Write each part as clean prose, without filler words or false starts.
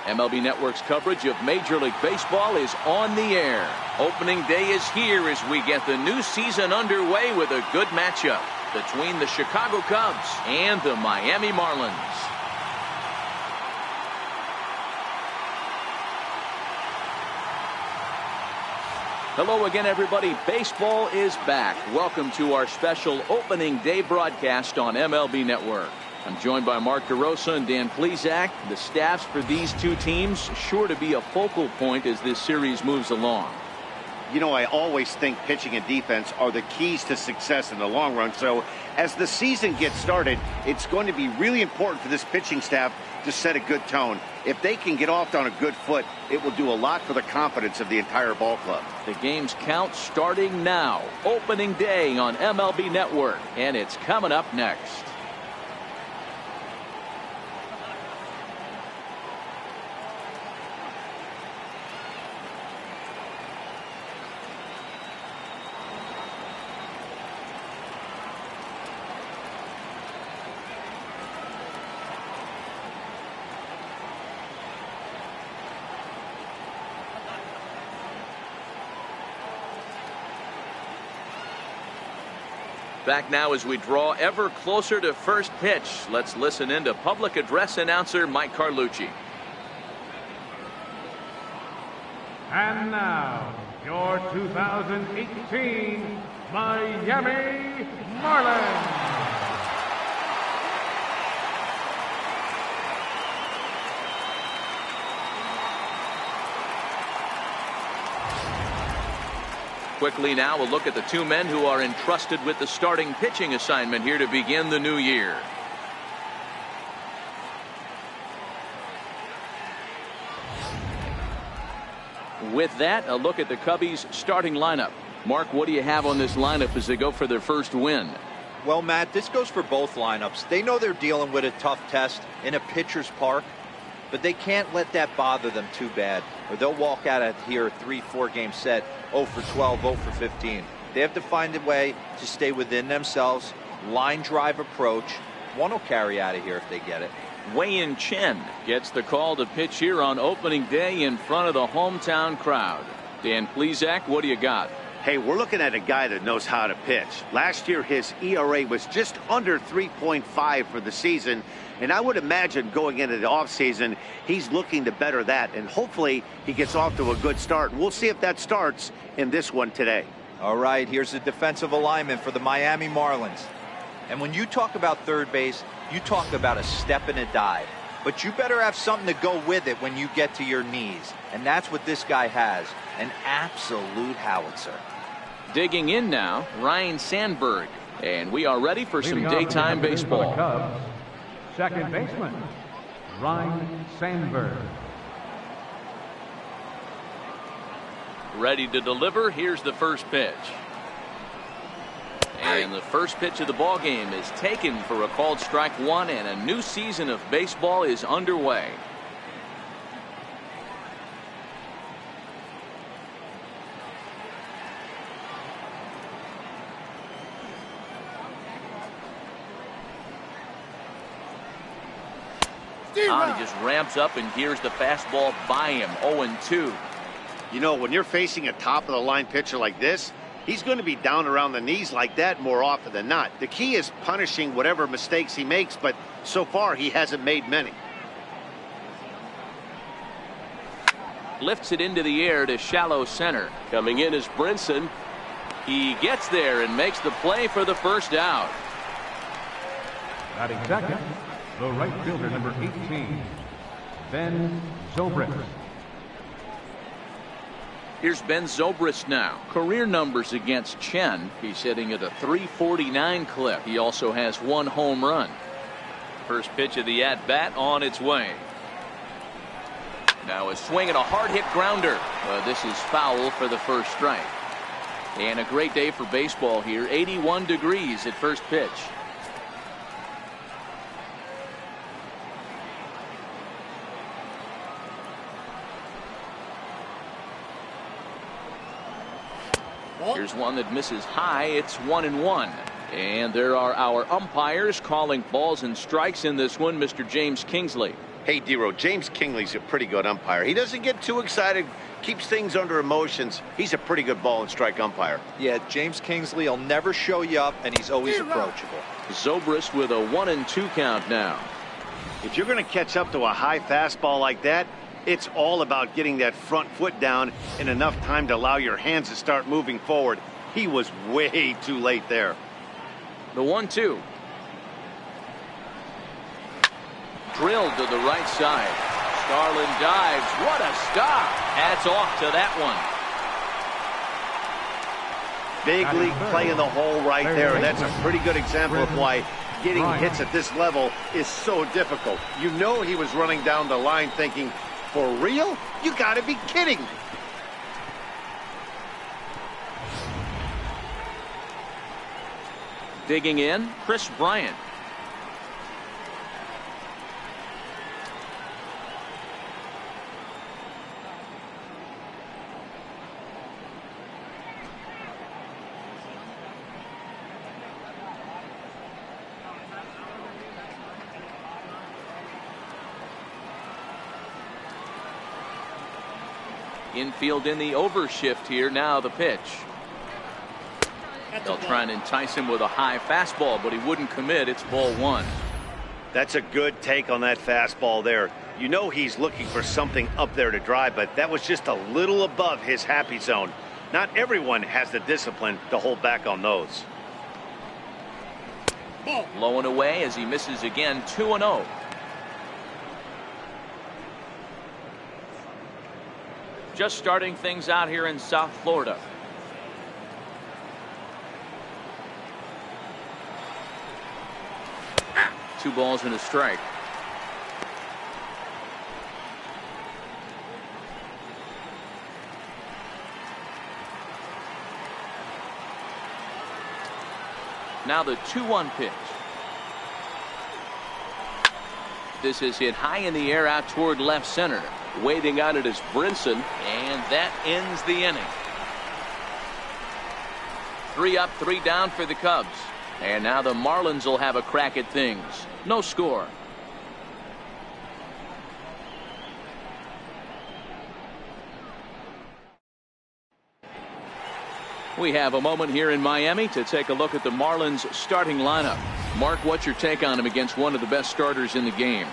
MLB Network's coverage of Major League Baseball is on the air. Opening day is here as we get the new season underway with a good matchup between the Chicago Cubs and the Miami Marlins. Hello again, everybody. Baseball is back. Welcome to our special opening day broadcast on MLB Network. I'm joined by Mark DeRosa and Dan Plesac. The staffs for these two teams sure to be a focal point as this series moves along. You know, I always think pitching and defense are the keys to success in the long run. So as the season gets started, it's going to be really important for this pitching staff to set a good tone. If they can get off on a good foot, it will do a lot for the confidence of the entire ball club. The game's count starting now. Opening day on MLB Network, and it's coming up next. Back now as we draw ever closer to first pitch. Let's listen in to public address announcer Mike Carlucci. And now, your 2018 Miami Marlins. Quickly now, a look at the two men who are entrusted with the starting pitching assignment here to begin the new year. With that, a look at the Cubbies' starting lineup. Mark, what do you have on this lineup as they go for their first win? Well, Matt, this goes for both lineups. They know they're dealing with a tough test in a pitcher's park, but they can't let that bother them too bad, or they'll walk out of here a 3-4 game set 0 for 12, 0 for 15. They have to find a way to stay within themselves. Line drive approach. One will carry out of here if they get it. Wei-Yin Chen gets the call to pitch here on opening day in front of the hometown crowd. Dan Plesac, what do you got? Hey, we're looking at a guy that knows how to pitch. Last year, his ERA was just under 3.5 for the season. And I would imagine going into the offseason, he's looking to better that. And hopefully he gets off to a good start. And we'll see if that starts in this one today. All right, here's the defensive alignment for the Miami Marlins. And when you talk about third base, you talk about a step and a dive. But you better have something to go with it when you get to your knees. And that's what this guy has, an absolute howitzer. Digging in now, Ryan Sandberg. And we are ready for some daytime baseball. Cubs, second baseman, Ryan Sandberg. Ready to deliver. Here's the first pitch. And the first pitch of the ball game is taken for a called strike one, and a new season of baseball is underway. He just ramps up and gears the fastball by him. 0-2. You know, when you're facing a top-of-the-line pitcher like this, he's going to be down around the knees like that more often than not. The key is punishing whatever mistakes he makes, but so far he hasn't made many. Lifts it into the air to shallow center. Coming in is Brinson. He gets there and makes the play for the first out. Batting second, the right fielder, number 18, Ben Zobrist. Here's Ben Zobrist now. Career numbers against Chen. He's hitting at a .349 clip. He also has one home run. First pitch of the at-bat on its way. Now a swing and a hard-hit grounder. This is foul for the first strike. And a great day for baseball here. 81 degrees at first pitch. Here's one that misses high. It's 1-1. And there are our umpires calling balls and strikes in this one. Mr. James Kingsley. Hey, Dero, James Kingley's a pretty good umpire. He doesn't get too excited, keeps things under emotions. He's a pretty good ball and strike umpire. Yeah, James Kingsley will never show you up, and he's always approachable. Zobrist with a 1-2 count now. If you're going to catch up to a high fastball like that, it's all about getting that front foot down in enough time to allow your hands to start moving forward. He was way too late there. The 1-2. Drilled to the right side. Starlin dives. What a stop. Hats off to that one. Big league play in the hole right there. That's a pretty good example of why getting hits at this level is so difficult. You know he was running down the line thinking, for real? You gotta be kidding. Digging in, Chris Bryant. Infield in the overshift here. Now the pitch. They'll try and entice him with a high fastball, but he wouldn't commit. It's ball 1. That's a good take on that fastball there. You know he's looking for something up there to drive, but that was just a little above his happy zone. Not everyone has the discipline to hold back on those. Low and away as he misses again. 2-0. Just starting things out here in South Florida. Two balls and a strike. Now the 2-1 pitch. This is hit high in the air out toward left center. Waiting on it is Brinson, and that ends the inning. 3 up, 3 down for the Cubs. And now the Marlins will have a crack at things. No score. We have a moment here in Miami to take a look at the Marlins starting lineup. Mark, what's your take on him against one of the best starters in the game?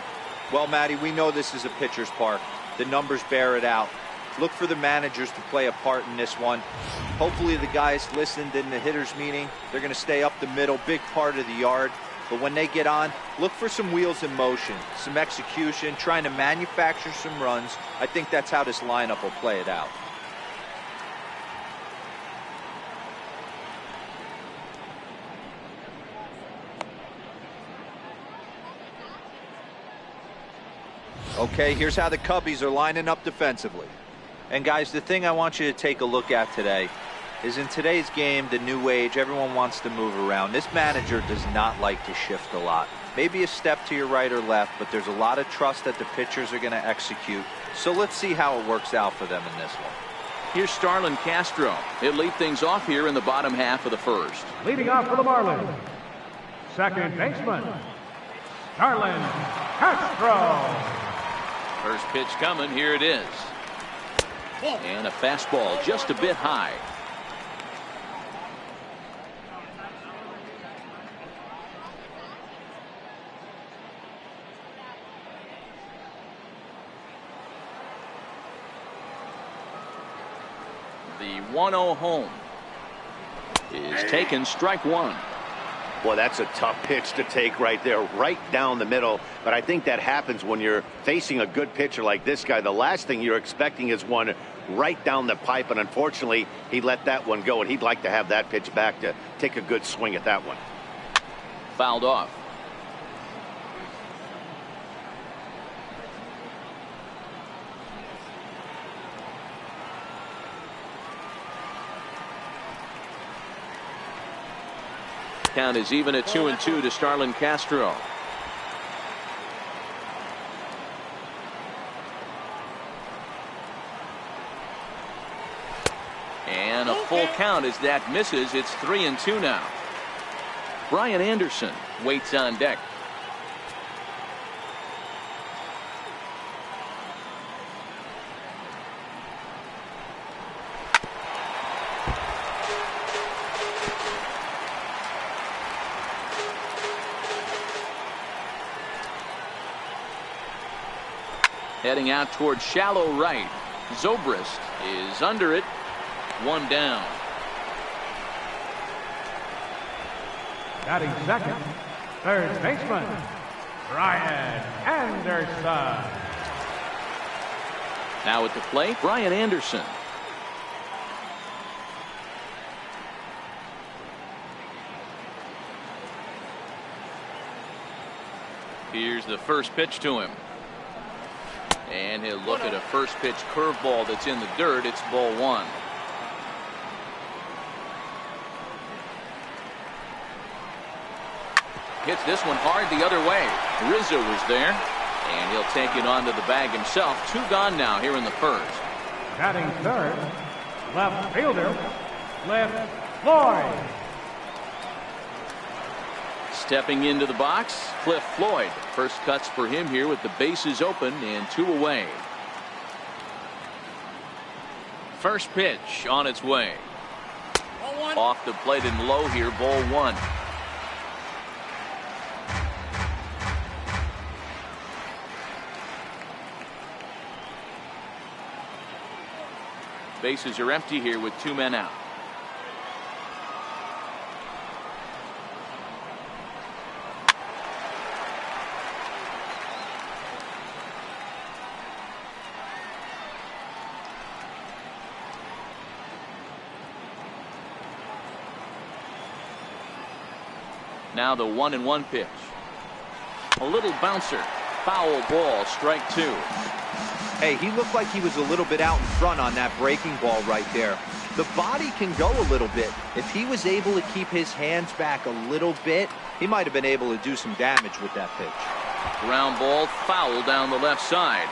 Well, Matty, we know this is a pitcher's park. The numbers bear it out. Look for the managers to play a part in this one. Hopefully the guys listened in the hitters meeting. They're going to stay up the middle, big part of the yard. But when they get on, look for some wheels in motion, some execution, trying to manufacture some runs. I think that's how this lineup will play it out. Okay, here's how the Cubbies are lining up defensively. And guys, the thing I want you to take a look at today is in today's game, the new age, everyone wants to move around. This manager does not like to shift a lot. Maybe a step to your right or left, but there's a lot of trust that the pitchers are going to execute. So let's see how it works out for them in this one. Here's Starlin Castro. He'll lead things off here in the bottom half of the first. Leading off for the Marlins, second baseman, Starlin Castro. First pitch coming. Here it is. And a fastball just a bit high. The 1-0 home is taken. Strike 1. Well, that's a tough pitch to take right there, right down the middle. But I think that happens when you're facing a good pitcher like this guy. The last thing you're expecting is one right down the pipe, and unfortunately, he let that one go, and he'd like to have that pitch back to take a good swing at that one. Fouled off. Count is even at 2-2 to Starlin Castro. And a full count as that misses. It's 3-2 now. Brian Anderson waits on deck. Heading out towards shallow right. Zobrist is under it. One down. Batting second, third baseman, Brian Anderson. Now at the plate, Brian Anderson. Here's the first pitch to him. And he'll look at a first pitch curveball that's in the dirt. It's ball one. Hits this one hard the other way. Rizzo was there. And he'll take it onto the bag himself. Two gone now here in the first. Batting third, left fielder, Cliff Floyd. Stepping into the box, Cliff Floyd. First cuts for him here with the bases open and two away. First pitch on its way. Off the plate and low here, ball one. Bases are empty here with two men out. Now the 1-1 pitch. A little bouncer. Foul ball, strike two. Hey, he looked like he was a little bit out in front on that breaking ball right there. The body can go a little bit. If he was able to keep his hands back a little bit, he might have been able to do some damage with that pitch. Ground ball, foul down the left side.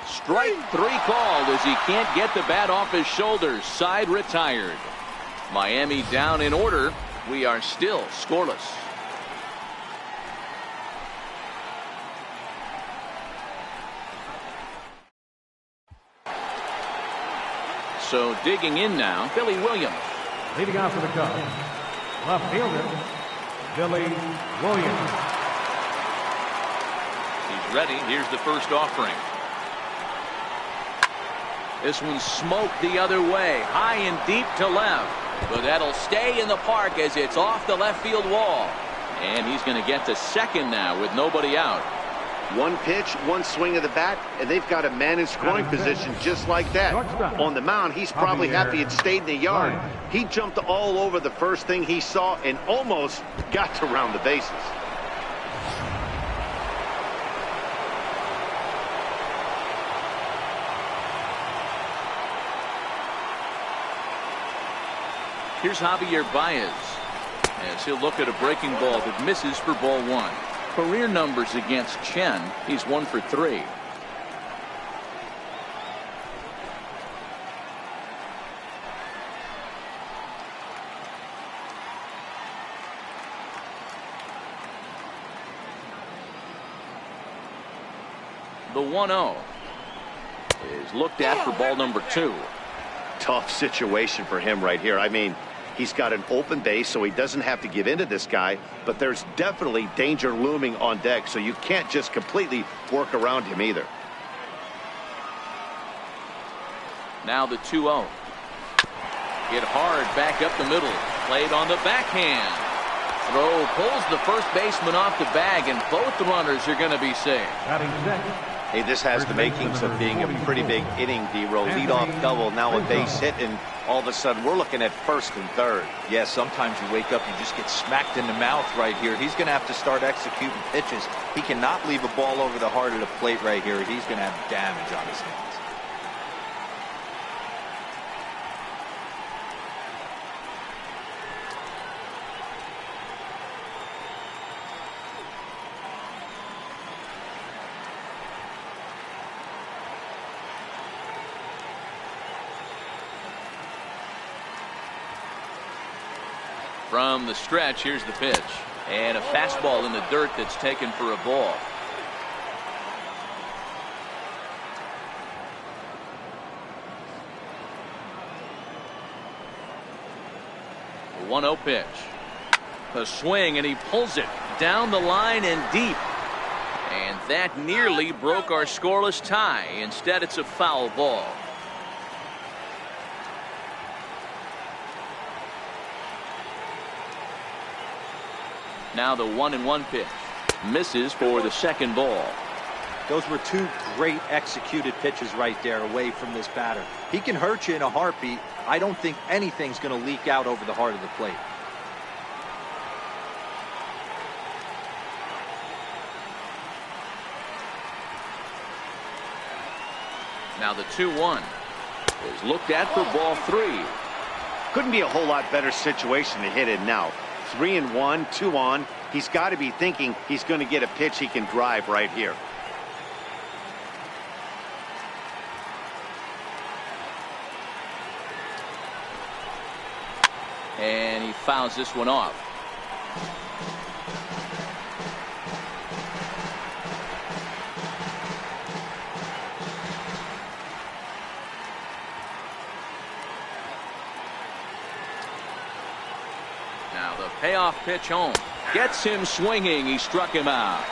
Strike three called as he can't get the bat off his shoulders. Side retired. Miami down in order. We are still scoreless. So digging in now, Billy Williams. Leading off for the Cubs, left fielder, Billy Williams. He's ready. Here's the first offering. This one's smoked the other way, high and deep to left. But that'll stay in the park as it's off the left field wall. And he's going to get to second now with nobody out. One pitch, one swing of the bat, and they've got a man in scoring position just like that. On the mound, he's probably happy it stayed in the yard. He jumped all over the first thing he saw and almost got to round the bases. Here's Javier Baez as he'll look at a breaking ball that misses for ball one. Career numbers against Chen, he's 1 for 3. The 1-0 is looked at for ball number 2. Tough situation for him right here. I mean, he's got an open base, so he doesn't have to give in to this guy, but there's definitely danger looming on deck, so you can't just completely work around him either. Now the 2-0. Hit hard back up the middle. Played on the backhand. Throw pulls the first baseman off the bag, and both runners are going to be safe. Hey, this has the makings of being a pretty big inning, D-Row. Leadoff double, now a base hit, and all of a sudden we're looking at first and third. Yeah, sometimes you wake up, you just get smacked in the mouth right here. He's going to have to start executing pitches. He cannot leave a ball over the heart of the plate right here. He's going to have damage on his hands. From the stretch, here's the pitch. And a fastball in the dirt that's taken for a ball. The 1-0 pitch. A swing, and he pulls it down the line and deep. And that nearly broke our scoreless tie. Instead, it's a foul ball. Now the 1-1 pitch. Misses for the second ball. Those were two great executed pitches right there away from this batter. He can hurt you in a heartbeat. I don't think anything's going to leak out over the heart of the plate. Now the 2-1 is looked at for ball 3. Couldn't be a whole lot better situation to hit in now. 3-1, 2 on. He's got to be thinking he's going to get a pitch he can drive right here. And he fouls this one off. Now the payoff pitch home. Gets him swinging. He struck him out.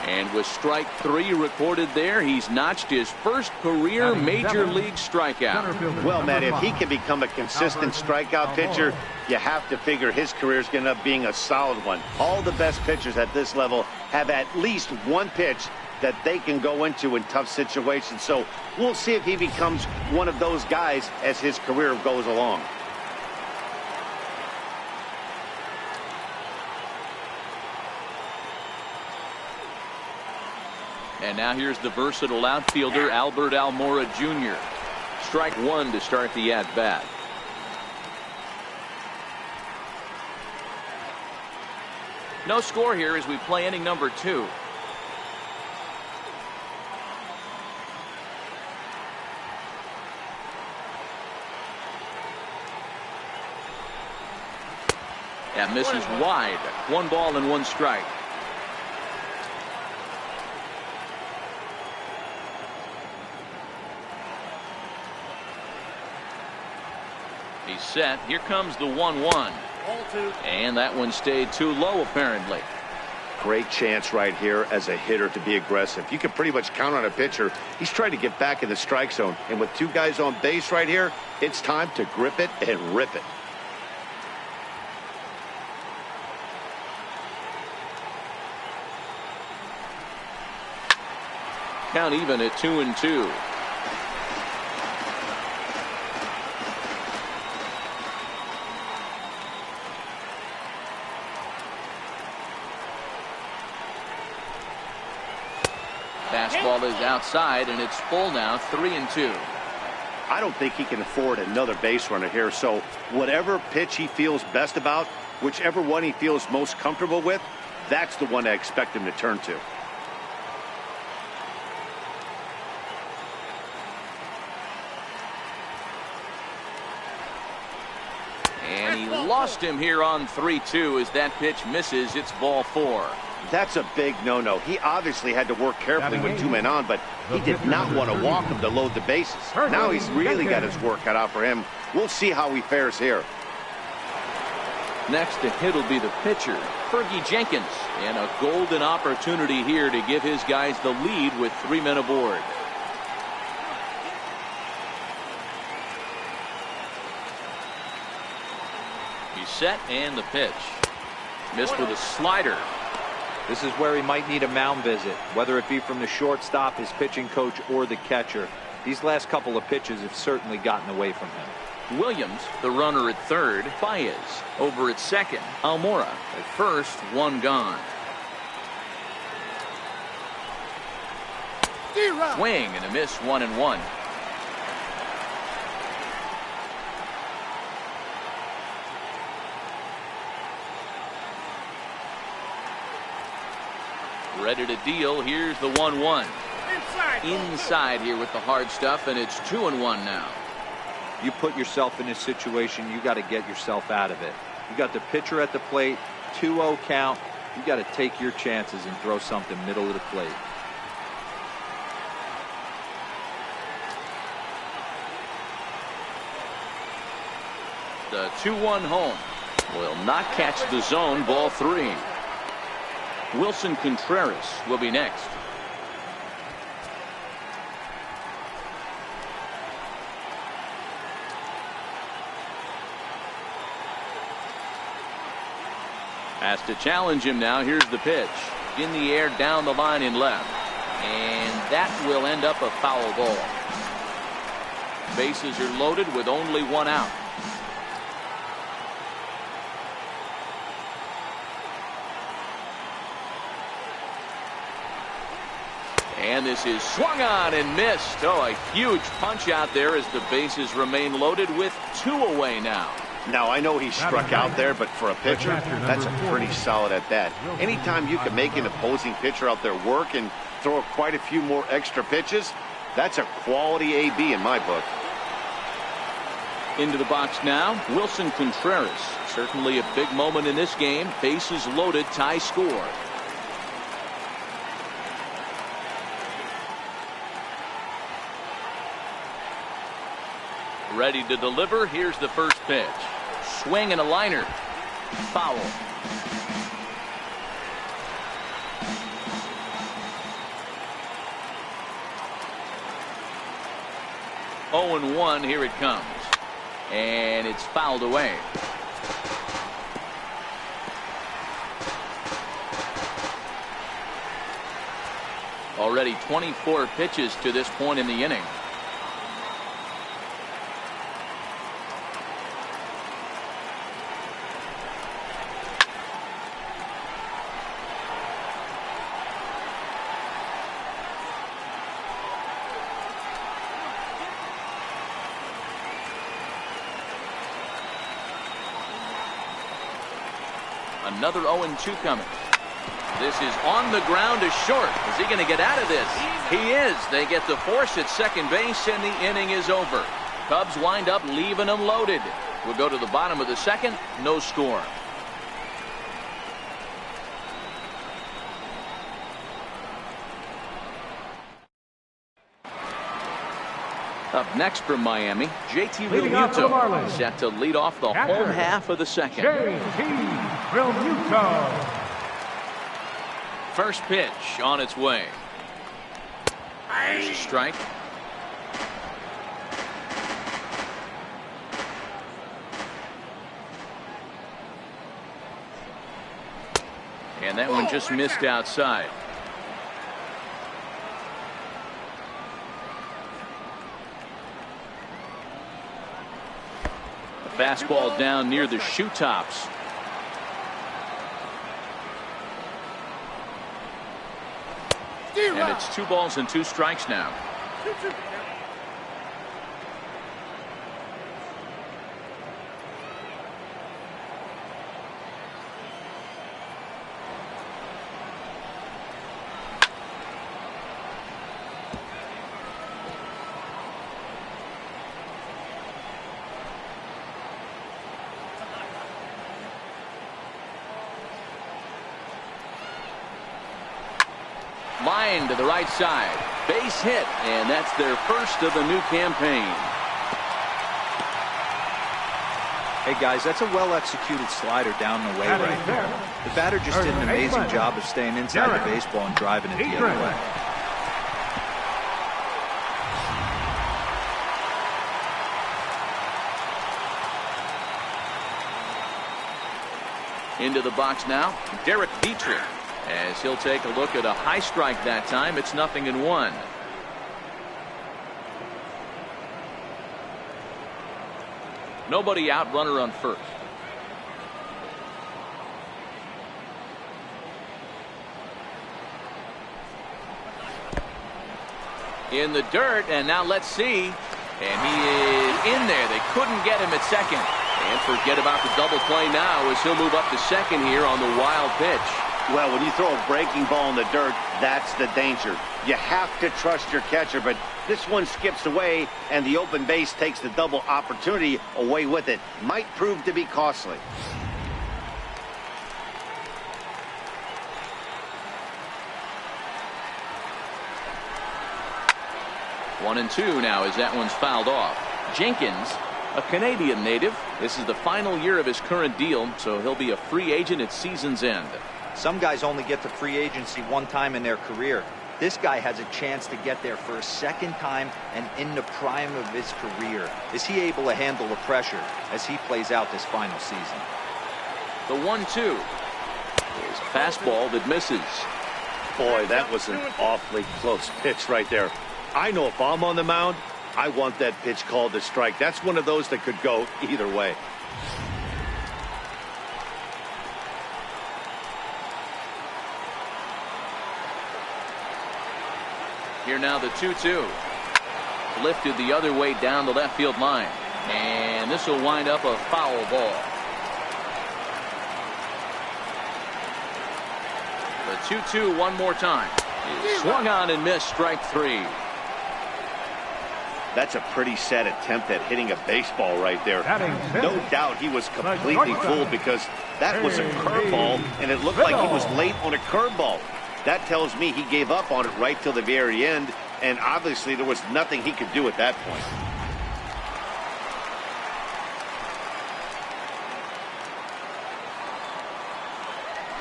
And with strike 3 recorded there, he's notched his first career major league strikeout. Well, Matt, if he can become a consistent strikeout pitcher, you have to figure his career is going to end up being a solid one. All the best pitchers at this level have at least one pitch that they can go into in tough situations. So we'll see if he becomes one of those guys as his career goes along. And now here's the versatile outfielder, Albert Almora Jr. Strike 1 to start the at-bat. No score here as we play inning number 2. That misses wide. 1 ball and 1 strike. He's set. Here comes the 1-1. And that one stayed too low, apparently. Great chance right here as a hitter to be aggressive. You can pretty much count on a pitcher. He's trying to get back in the strike zone. And with 2 guys on base right here, it's time to grip it and rip it. Count even at 2-2. Fastball is outside, and it's full now, 3-2. I don't think he can afford another base runner here. So whatever pitch he feels best about, whichever one he feels most comfortable with, that's the one I expect him to turn to. And he lost him here on 3-2 as that pitch misses. It's ball 4. That's a big no-no. He obviously had to work carefully with 2 men on, but he did not want to walk him to load the bases. Now he's really got his work cut out for him. We'll see how he fares here. Next to hit will be the pitcher, Fergie Jenkins. And a golden opportunity here to give his guys the lead with 3 men aboard. He's set, and the pitch. Missed with a slider. This is where he might need a mound visit, whether it be from the shortstop, his pitching coach, or the catcher. These last couple of pitches have certainly gotten away from him. Williams, the runner at third. Baez over at second. Almora at first, 1 gone. Swing and a miss, 1-1. Ready to deal. Here's the 1-1. Inside here with the hard stuff, and it's 2-1 now. You put yourself in this situation, you got to get yourself out of it. You got the pitcher at the plate, 2-0 count. You got to take your chances and throw something middle of the plate. The 2-1 home. Will not catch the zone. Ball 3. Wilson Contreras will be next. Has to challenge him now. Here's the pitch. In the air, down the line in left. And that will end up a foul ball. Bases are loaded with only 1 out. And this is swung on and missed. Oh, a huge punch out there as the bases remain loaded with 2 away now. Now, I know he struck out there, but for a pitcher, that's a pretty solid at bat. Anytime you can make an opposing pitcher out there work and throw quite a few more extra pitches, that's a quality AB in my book. Into the box now, Wilson Contreras. Certainly a big moment in this game. Bases loaded, tie score. Ready to deliver. Here's the first pitch. Swing and a liner. Foul. Oh and 1. Here it comes. And it's fouled away. Already 24 pitches to this point in the inning. Another 0-2 coming. This is on the ground to short. Is he going to get out of this? He is. They get the force at second base, and the inning is over. Cubs wind up leaving them loaded. We'll go to the bottom of the second. No score. Up next from Miami, JT Realmuto set to lead off the home half of the second. JT Realmuto. First pitch on its way. There's a strike. And that one just missed outside. Fastball down near the shoe tops. And it's 2 balls and 2 strikes now. Line to the right side. Base hit, and that's their first of the new campaign. Hey guys, that's a well-executed slider down and away right there. The batter just did an amazing job of staying inside the baseball and driving it the other way. Into the box now, Derek Dietrich. As he'll take a look at a high strike that time. It's 0-1. Nobody out, runner on first. In the dirt, and now let's see. And he is in there. They couldn't get him at second. And forget about the double play now as he'll move up to second here on the wild pitch. Well, when you throw a breaking ball in the dirt, that's the danger. You have to trust your catcher, but this one skips away, and the open base takes the double opportunity away with it. Might prove to be costly. One and two now as that one's fouled off. Jenkins A Canadian native, this is the final year of his current deal, so he'll be a free agent at season's end. Some guys only get to free agency one time in their career. This guy has a chance to get there for a second time and in the prime of his career. Is he able to handle the pressure as he plays out this final season? The 1-2 is a fastball that misses. Boy, that was an awfully close pitch right there. I know if I'm on the mound, I want that pitch called a strike. That's one of those that could go either way. Here now the 2-2. Lifted the other way down the left field line. And this will wind up a foul ball. The 2-2 one more time. Swung on and missed, strike 3. That's a pretty sad attempt at hitting a baseball right there. No doubt he was completely fooled because that was a curveball and it looked like he was late on a curveball. That tells me he gave up on it right till the very end, and obviously there was nothing he could do at that point.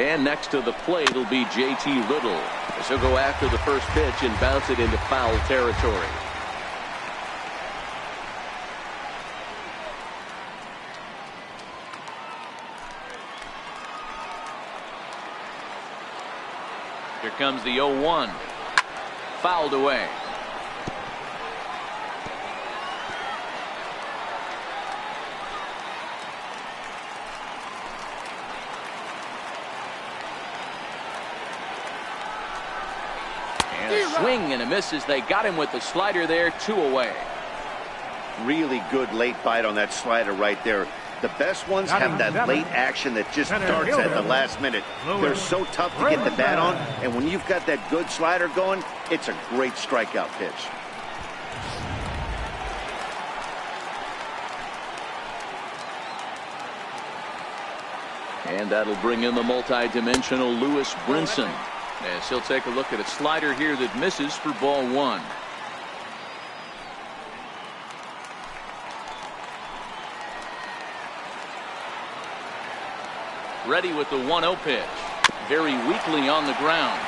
And next to the plate will be J.T. Riddle, as he'll go after the first pitch and bounce it into foul territory. Here comes the 0-1. Fouled away. And a swing and a miss as they got him with the slider there, 2 away. Really good late bite on that slider right there. The best ones have that late action that just darts at the last minute. They're so tough to get the bat on, and when you've got that good slider going, it's a great strikeout pitch. And that'll bring in the multi-dimensional Lewis Brinson, as he'll take a look at a slider here that misses for ball 1. Ready with the 1-0 pitch. Very weakly on the ground.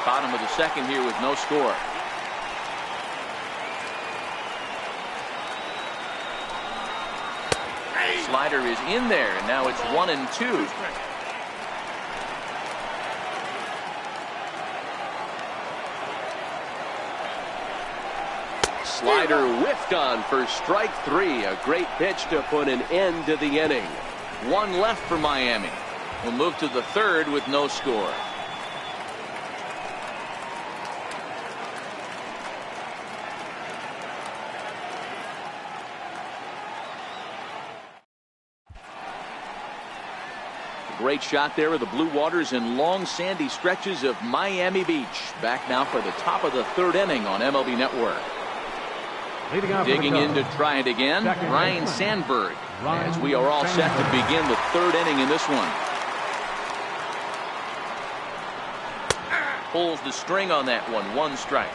Bottom of the second here with no score. Slider is in there, and now it's 1-2. Slider whiffed on for strike 3. A great pitch to put an end to the inning. 1 left for Miami. We'll move to the 3rd with no score. Great shot there of the blue waters and long sandy stretches of Miami Beach. Back now for the top of the 3rd inning on MLB Network. Digging in to try it again, Ryan Sandberg, as we are all set to begin the 3rd inning in this one. Pulls the string on that one, 1 strike.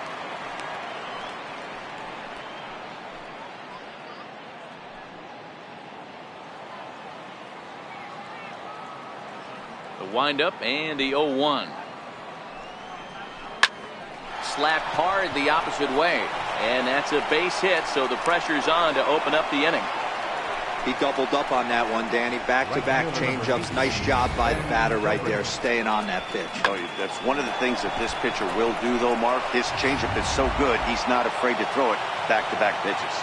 The windup and the 0-1. Slapped hard the opposite way. And that's a base hit, so the pressure's on to open up the inning. He doubled up on that one, Danny. Back-to-back changeups. Nice job by the batter right there, staying on that pitch. Oh, that's one of the things that this pitcher will do, though, Mark. His changeup is so good, he's not afraid to throw it back-to-back pitches.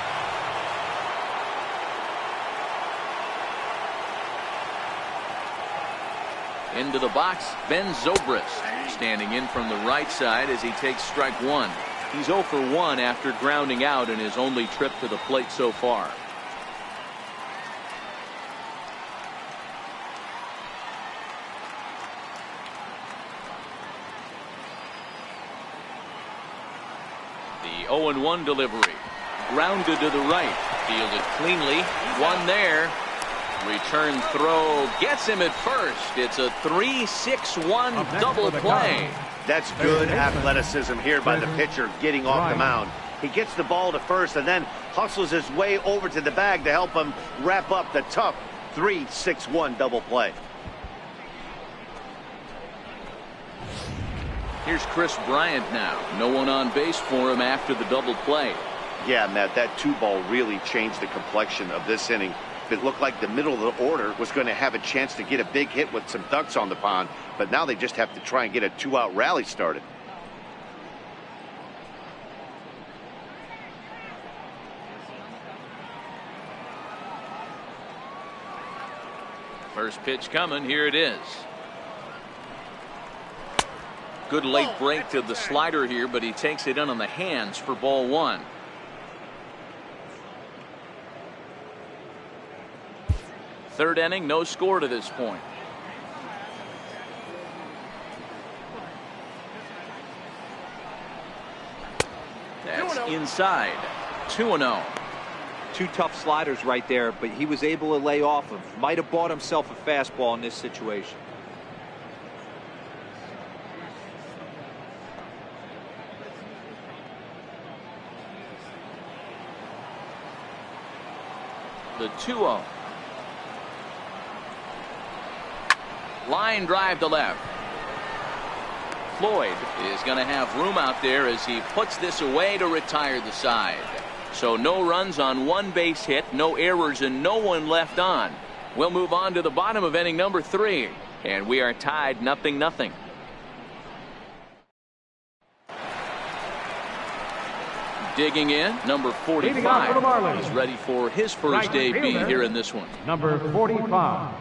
Into the box, Ben Zobrist, standing in from the right side as he takes strike 1. He's 0 for 1 after grounding out in his only trip to the plate so far. The 0-1 delivery. Grounded to the right. Fielded cleanly. 1 there. Return throw gets him at first. It's a 3-6-1 double play. That's good athleticism here by the pitcher getting off the mound. He gets the ball to first and then hustles his way over to the bag to help him wrap up the tough 3-6-1 double play. Here's Chris Bryant now. No one on base for him after the double play. Yeah, Matt, that 2-ball really changed the complexion of this inning. It looked like the middle of the order was going to have a chance to get a big hit with some ducks on the pond, but now they just have to try and get a 2-out rally started. First pitch coming. Here it is. Good late break to the slider here, but he takes it in on the hands for ball 1. Third inning, no score to this point. That's inside. 2-0. Two tough sliders right there, but he was able to lay off him. Might have bought himself a fastball in this situation. The 2-0. Line drive to left. Floyd is going to have room out there as he puts this away to retire the side. So no runs on one base hit, no errors, and no one left on. We'll move on to the bottom of inning number 3, and we are tied 0-0. Digging in, number 45. He's ready for his first debut here in this one. Number 45.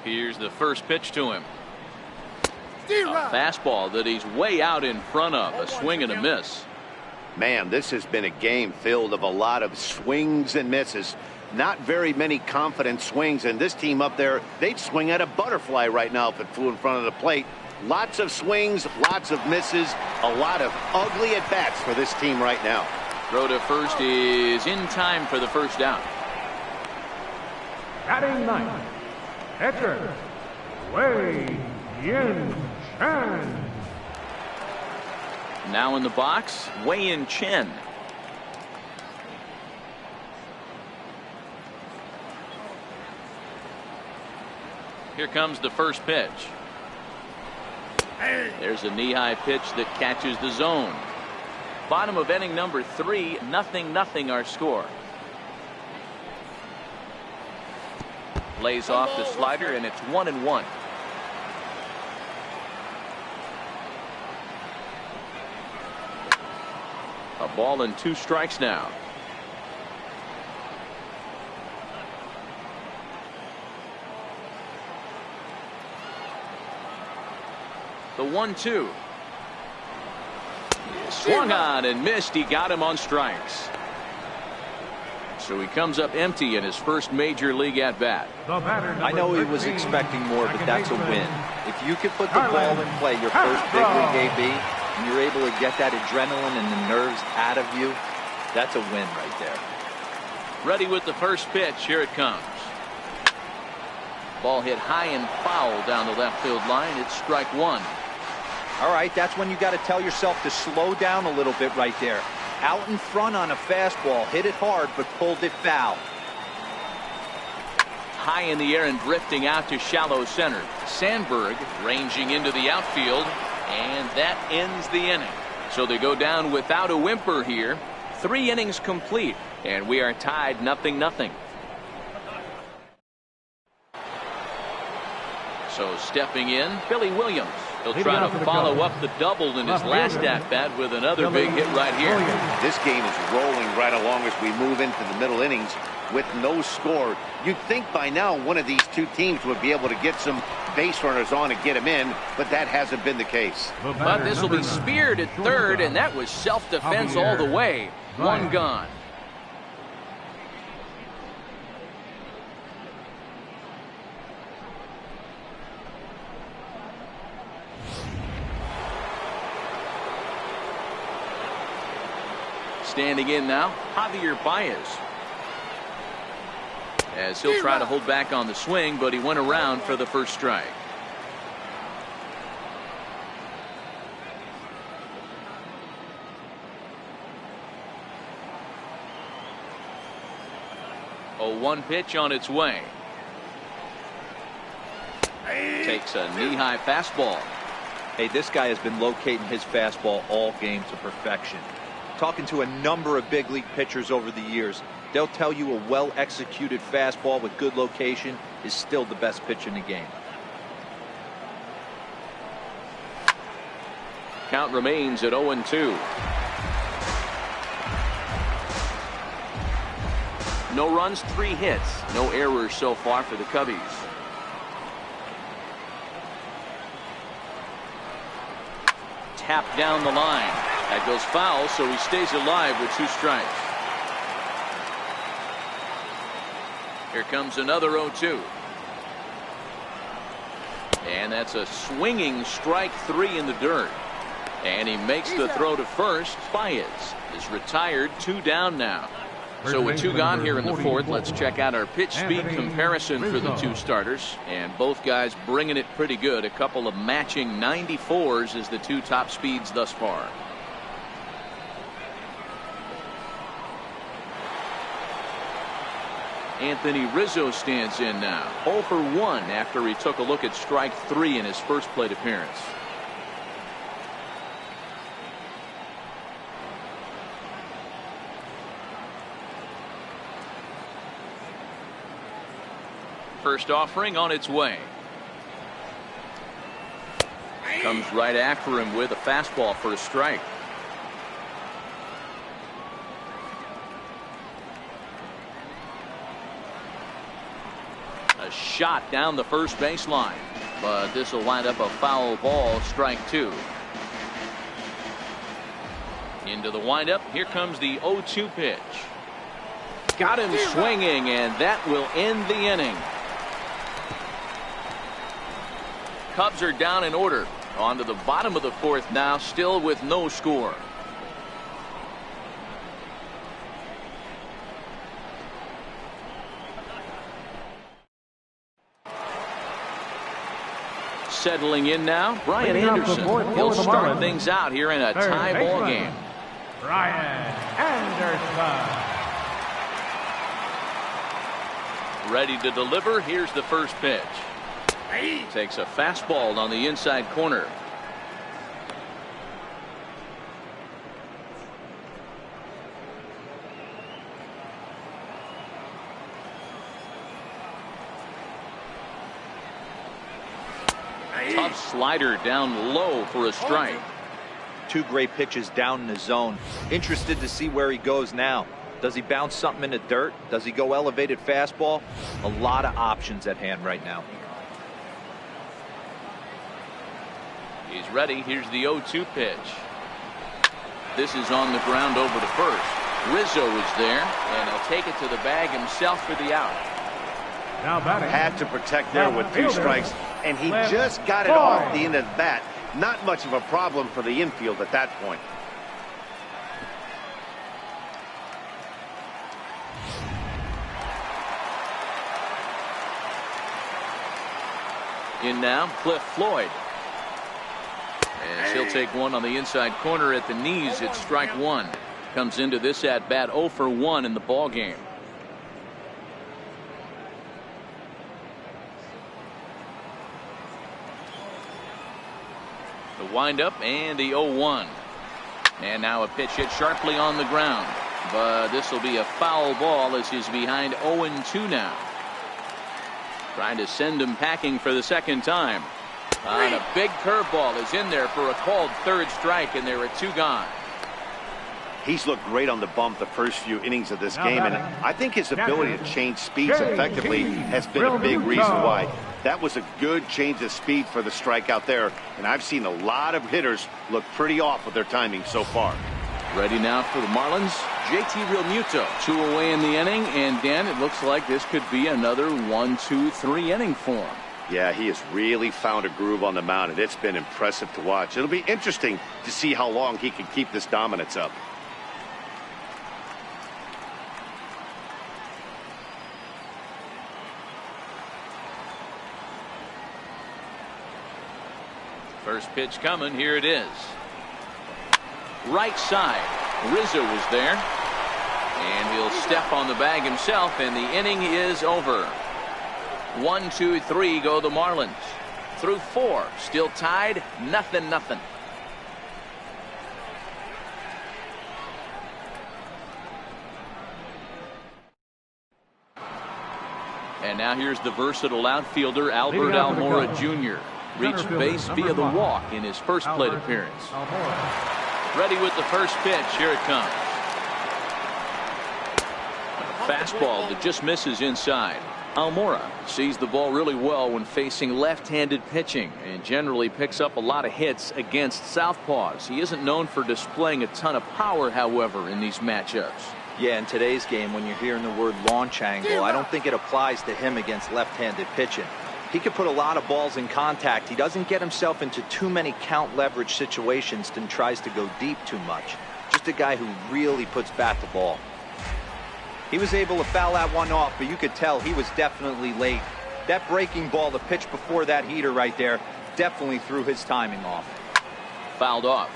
Here's the first pitch to him. A fastball that he's way out in front of. A swing and a miss. Man, this has been a game filled of a lot of swings and misses. Not very many confident swings, and this team up there, they'd swing at a butterfly right now if it flew in front of the plate. Lots of swings, lots of misses, a lot of ugly at-bats for this team right now. Throw to first is in time for the first down. Batting ninth, catcher, Wei Yin Chen. Now in the box, Wei-Yin Chen. Here comes the first pitch. There's a knee-high pitch that catches the zone. Bottom of inning number 3, 0-0 our score. Lays off the slider, and it's 1-1. A ball and 2 strikes now. The 1-2. Swung on and missed. He got him on strikes. So he comes up empty in his first major league at bat. I know he was expecting more, but that's a win. If you can put the ball in play your first big league AB, and you're able to get that adrenaline and the nerves out of you, that's a win right there. Ready with the first pitch. Here it comes. Ball hit high and foul down the left field line. It's strike 1. All right, that's when you got to tell yourself to slow down a little bit right there. Out in front on a fastball, hit it hard, but pulled it foul. High in the air and drifting out to shallow center. Sandberg ranging into the outfield, and that ends the inning. So they go down without a whimper here. 3 innings complete, and we are tied 0-0. So stepping in, Billy Williams. He'll try to follow up the double in his last at-bat with another big hit right here. This game is rolling right along as we move into the middle innings with no score. You'd think by now one of these two teams would be able to get some base runners on and get them in, but that hasn't been the case. But this will be speared at third, and that was self-defense all the way. 1 gone. Standing in now, Javier Baez. As he'll try to hold back on the swing, but he went around for the first strike. 0-1 pitch on its way. Takes a knee-high fastball. Hey, this guy has been locating his fastball all game to perfection. Talking to a number of big league pitchers over the years, they'll tell you a well-executed fastball with good location is still the best pitch in the game. Count remains at 0-2. No runs, 3 hits. No errors so far for the Cubbies. Tapped down the line. That goes foul, so he stays alive with 2 strikes. Here comes another 0-2. And that's a swinging strike 3 in the dirt. And he makes the throw to first. Baez is retired, 2 down now. So with 2 gone here in the 4th, let's check out our pitch speed comparison for the 2 starters. And both guys bringing it pretty good. A couple of matching 94s as the 2 top speeds thus far. Anthony Rizzo stands in now. 0 for 1 after he took a look at strike 3 in his first plate appearance. First offering on its way. Comes right after him with a fastball for a strike. A shot down the first baseline, but this will wind up a foul ball, strike 2. Into the windup. Here comes the 0-2 pitch. Got him swinging, and that will end the inning. Cubs are down in order. On to the bottom of the 4th now, still with no score. Settling in now, Brian Anderson. He'll start things out here in a tie ball game. Brian Anderson. Ready to deliver. Here's the first pitch. Takes a fastball on the inside corner. Tough slider down low for a strike. 2 great pitches down in the zone. Interested to see where he goes now. Does he bounce something in the dirt? Does he go elevated fastball? A lot of options at hand right now. He's ready. Here's the 0-2 pitch. This is on the ground over to first. Rizzo is there, and he'll take it to the bag himself for the out. Now batting. Had to protect there with 2 strikes, and he just got it off the end of the bat. Not much of a problem for the infield at that point. In now, Cliff Floyd. As he'll take one on the inside corner at the knees. It's strike 1. Comes into this at bat 0 for 1 in the ball game. The windup and the 0-1. And now a pitch hit sharply on the ground. But this will be a foul ball as he's behind 0-2 now. Trying to send him packing for the second time. And a big curveball is in there for a called 3rd strike, and there are 2 gone. He's looked great on the bump the first few innings of this game, and I think his ability to change speeds effectively has been a big reason why. That was a good change of speed for the strikeout there, and I've seen a lot of hitters look pretty off with their timing so far. Ready now for the Marlins, JT Realmuto. 2 away in the inning, and Dan, it looks like this could be another 1-2-3 inning for him. Yeah, he has really found a groove on the mound, and it's been impressive to watch. It'll be interesting to see how long he can keep this dominance up. First pitch coming. Here it is. Right side. Rizzo is there. And he'll step on the bag himself, and the inning is over. 1, 2, 3 go the Marlins. Through 4, still tied, 0-0. And now here's the versatile outfielder Albert Almora Jr. Reached base via the walk in his first plate appearance. Ready with the first pitch. Here it comes. A fastball that just misses inside. Almora sees the ball really well when facing left-handed pitching and generally picks up a lot of hits against southpaws. He isn't known for displaying a ton of power, however, in these matchups. Yeah, in today's game, when you're hearing the word launch angle, I don't think it applies to him against left-handed pitching. He can put a lot of balls in contact. He doesn't get himself into too many count leverage situations and tries to go deep too much. Just a guy who really puts bat to ball. He was able to foul that one off, but you could tell he was definitely late. That breaking ball, the pitch before that heater right there, definitely threw his timing off. Fouled off.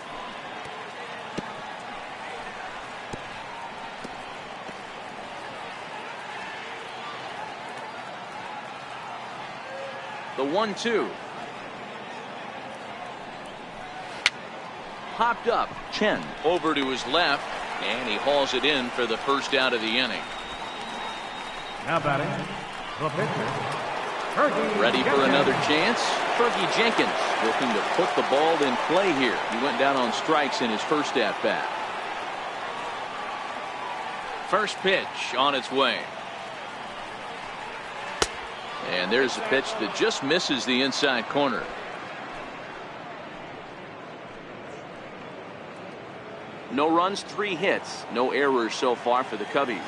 The 1-2. Popped up. Chen over to his left, and he hauls it in for the first out of the inning. Now batting, the pitcher, Fergie Ready for Jenkins. another chance. Fergie Jenkins looking to put the ball in play here. He went down on strikes in his first at bat. First pitch on its way. And there's a pitch that just misses the inside corner. No runs, 3 hits, no errors so far for the Cubbies.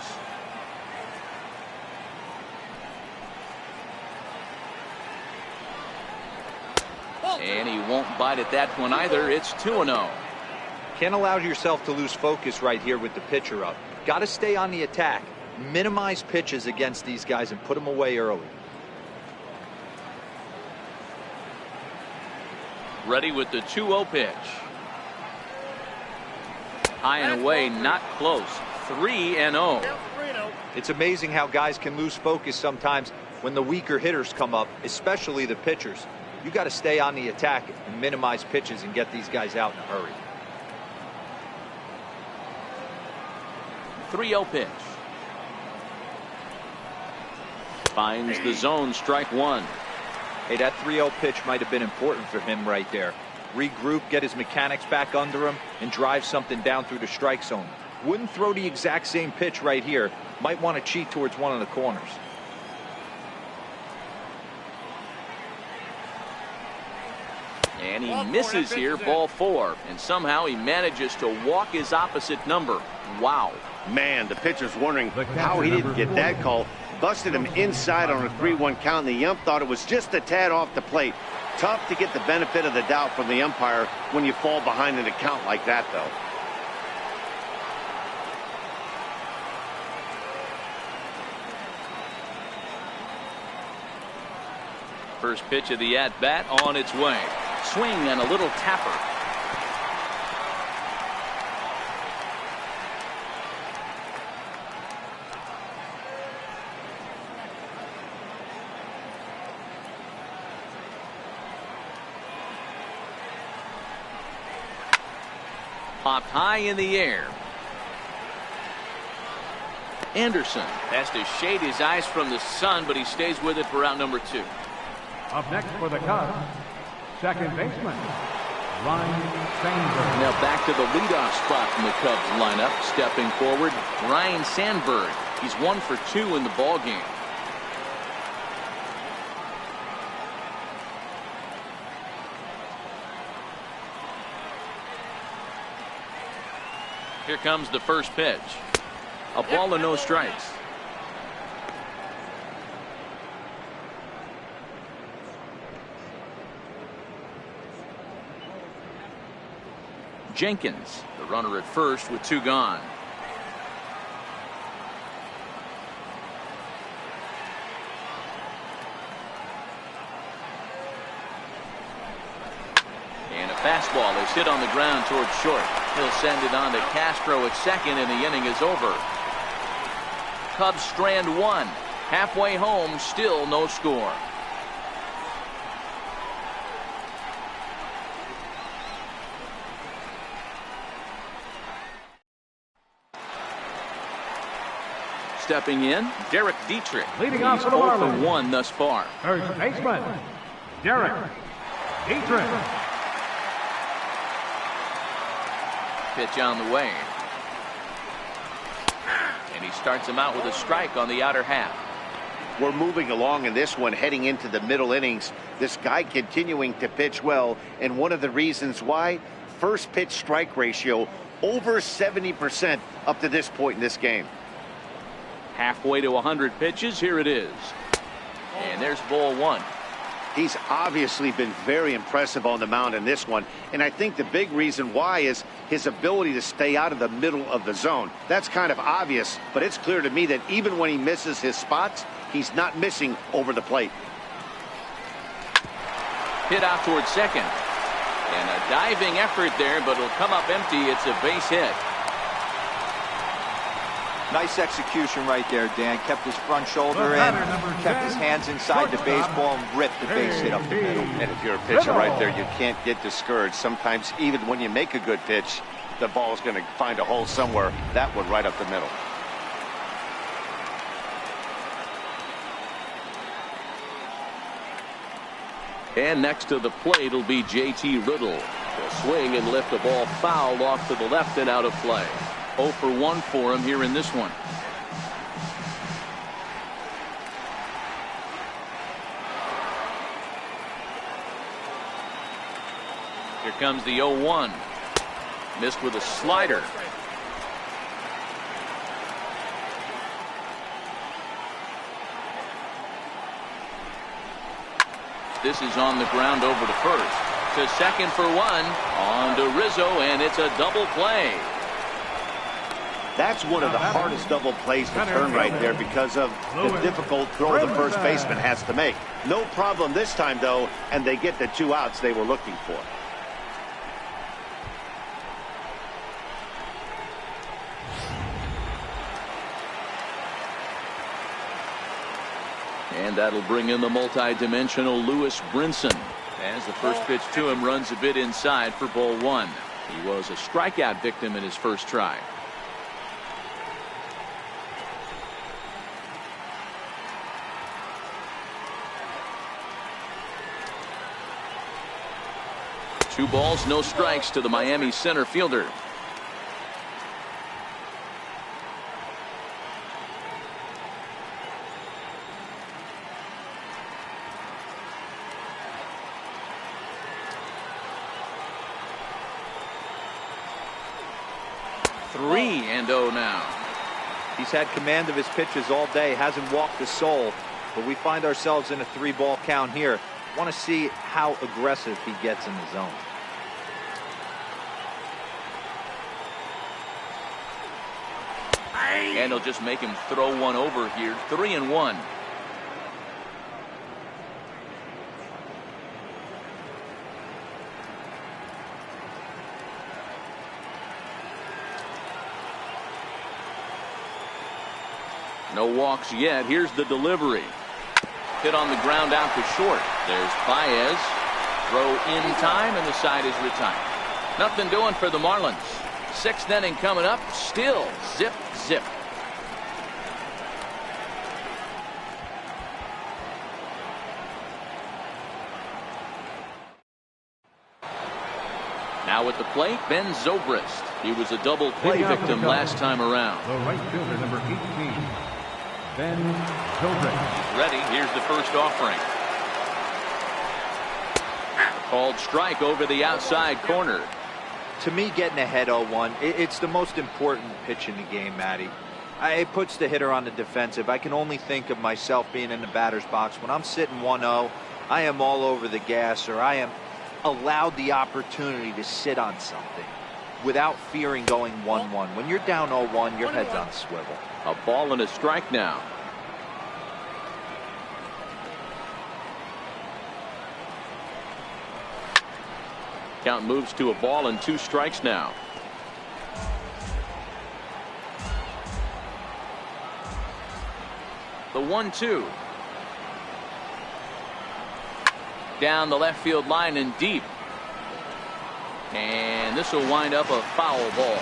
And he won't bite at that one either. It's 2-0. Can't allow yourself to lose focus right here with the pitcher up. Got to stay on the attack. Minimize pitches against these guys and put them away early. Ready with the 2-0 pitch. High and away, not close. 3-0. It's amazing how guys can lose focus sometimes when the weaker hitters come up, especially the pitchers. You got to stay on the attack and minimize pitches and get these guys out in a hurry. 3-0 pitch. Finds the zone, strike 1. Hey, that 3-0 pitch might have been important for him right there. Regroup, get his mechanics back under him, and drive something down through the strike zone. Wouldn't throw the exact same pitch right here. Might want to cheat towards one of the corners. And he misses here, ball 4. And somehow he manages to walk his opposite number. Wow. Man, the pitcher's wondering how he didn't get that call. Busted him inside on a 3-1 count, and the ump thought it was just a tad off the plate. Tough to get the benefit of the doubt from the umpire when you fall behind in a count like that, though. First pitch of the at-bat on its way. Swing and a little tapper. Popped high in the air. Anderson has to shade his eyes from the sun, but he stays with it for out number 2. Up next for the Cubs, second baseman, Ryan Sandberg. Now back to the leadoff spot from the Cubs lineup. Stepping forward, Ryan Sandberg. He's 1 for 2 in the ball game. Here comes the first pitch. A ball and no strikes. Jenkins, the runner at first with 2 gone. And a fastball is hit on the ground towards short. He'll send it on to Castro at second, and the inning is over. Cubs strand one. Halfway home, still no score. Stepping in, Derek Dietrich. Leading off He's for the 0 Marlins. for 1 thus far. First baseman, Derek Dietrich. Pitch on the way. And he starts him out with a strike on the outer half. We're moving along in this one, heading into the middle innings. This guy continuing to pitch well, and one of the reasons why, first pitch strike ratio over 70% up to this point in this game. Halfway to 100 pitches. Here it is. And there's ball one. He's obviously been very impressive on the mound in this one, and I think the big reason why is his ability to stay out of the middle of the zone. That's kind of obvious, but it's clear to me that even when he misses his spots, he's not missing over the plate. Hit out towards second. And a diving effort there, but it'll come up empty. It's a base hit. Nice execution right there, Dan. Kept his front shoulder in, kept his hands inside the baseball, and ripped the base hit up the middle. And if you're a pitcher right there, you can't get discouraged. Sometimes even when you make a good pitch, the ball is going to find a hole somewhere. That one right up the middle. And next to the plate will be J.T. Riddle. Will swing and lift the ball foul off to the left and out of play. 0 for 1 for him here in this one. Here comes the 0-1. Missed with a slider. This is on the ground over to first. To second for one. On to Rizzo, and it's a double play. That's one of the hardest double plays to turn right there because of the difficult throw the first baseman has to make. No problem this time, though, and they get the 2 outs they were looking for. And that'll bring in the multi-dimensional Lewis Brinson. As the first pitch to him runs a bit inside for ball one. He was a strikeout victim in his first try. Two balls, no strikes to the Miami center fielder. Three and 0 now. He's had command of his pitches all day, hasn't walked a soul, but we find ourselves in a 3-ball count here. Want to see how aggressive he gets in the zone. And he'll just make him throw one over here. 3-1. No walks yet. Here's the delivery. Hit on the ground out to short. There's Baez. Throw in time, and the side is retired. Nothing doing for the Marlins. 6th inning coming up. Still zip, zip. Now at the plate, Ben Zobrist. He was a double play victim last time around. The right fielder, number 18, Ben Zobrist. Ready. Here's the first offering. Called strike over the outside corner. To me, getting ahead 0-1, it's the most important pitch in the game, Matty. It puts the hitter on the defensive. I can only think of myself being in the batter's box. When I'm sitting 1-0, I am all over the gas, or I am allowed the opportunity to sit on something without fearing going 1-1. When you're down 0-1, your head's on a swivel. A ball and a strike now. Count moves to a ball and 2 strikes now. The 1-2. Down the left field line and deep. And this will wind up a foul ball.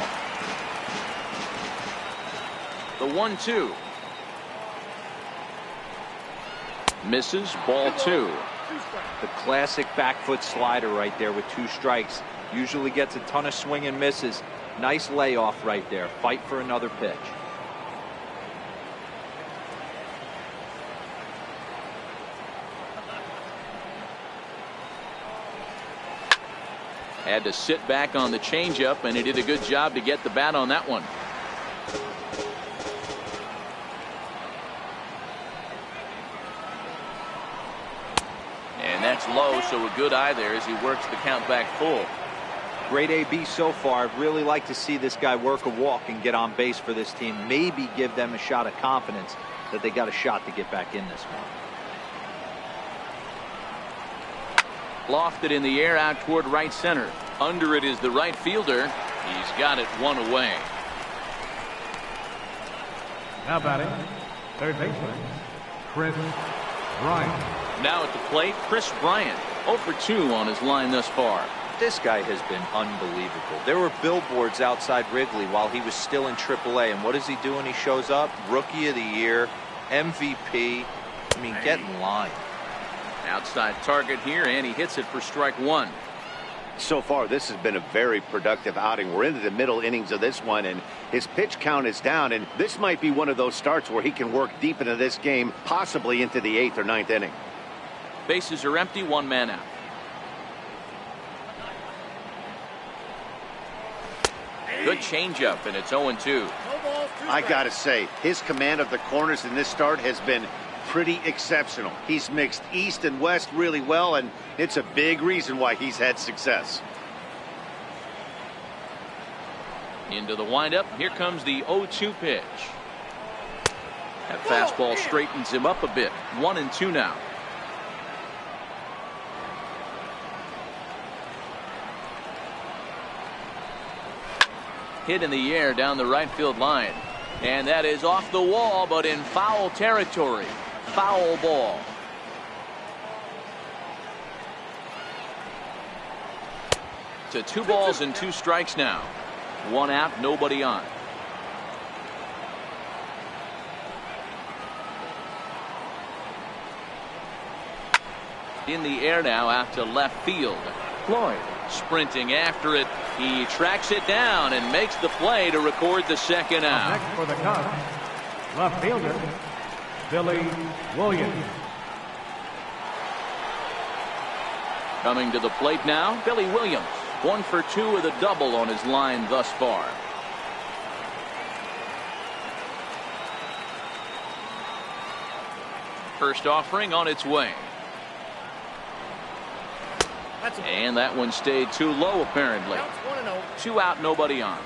The 1-2. Misses, ball 2. The classic back foot slider right there with 2 strikes. Usually gets a ton of swing and misses. Nice layoff right there. Fight for another pitch. Had to sit back on the changeup, and he did a good job to get the bat on that one. And that's low, so a good eye there as he works the count back full. Great AB so far. I'd really like to see this guy work a walk and get on base for this team. Maybe give them a shot of confidence that they got a shot to get back in this one. Lofted in the air out toward right center. Under it is the right fielder. He's got it one away. Now batting, third baseman, Chris Bryant. Now at the plate, Chris Bryant. 0 for 2 on his line thus far. This guy has been unbelievable. There were billboards outside Wrigley while he was still in AAA. And what does he do when he shows up? Rookie of the Year, MVP. I mean, get in line. Outside target here, and he hits it for strike 1. So far, this has been a very productive outing. We're into the middle innings of this one, and his pitch count is down. And this might be one of those starts where he can work deep into this game, possibly into the 8th or 9th inning. Bases are empty, 1 man out. Good changeup, and it's 0-2. I gotta say, his command of the corners in this start has been pretty exceptional. He's mixed east and west really well, and it's a big reason why he's had success. Into the windup. Here comes the 0-2 pitch. That fastball straightens him up a bit. 1-2 now. Hit in the air down the right field line. And that is off the wall, but in foul territory. Foul ball. To 2 balls and 2 strikes now. 1 out, nobody on. In the air now out to left field. Floyd sprinting after it. He tracks it down and makes the play to record the second out. Next for the Cubs, left fielder, Billy Williams. Coming to the plate now, Billy Williams. 1 for 2 with a double on his line thus far. First offering on its way. And that one stayed too low apparently. 2 out, nobody on.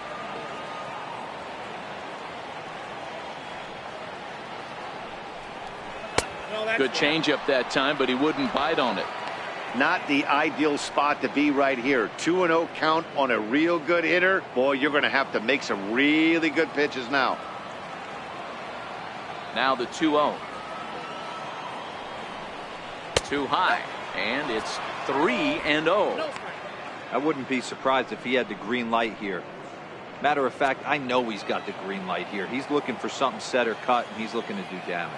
Good changeup that time, but he wouldn't bite on it. Not the ideal spot to be right here. 2-0 count on a real good hitter. Boy, you're going to have to make some really good pitches now. Now the 2-0. Too high, and it's 3-0. I wouldn't be surprised if he had the green light here. Matter of fact, I know he's got the green light here. He's looking for something set or cut, and he's looking to do damage.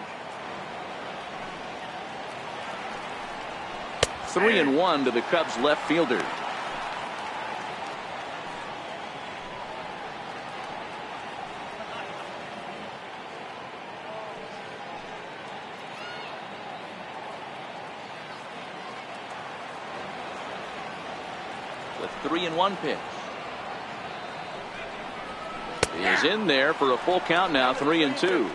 3-1 to the Cubs left fielder. The 3-1 pitch is in there for a full count now. 3-2.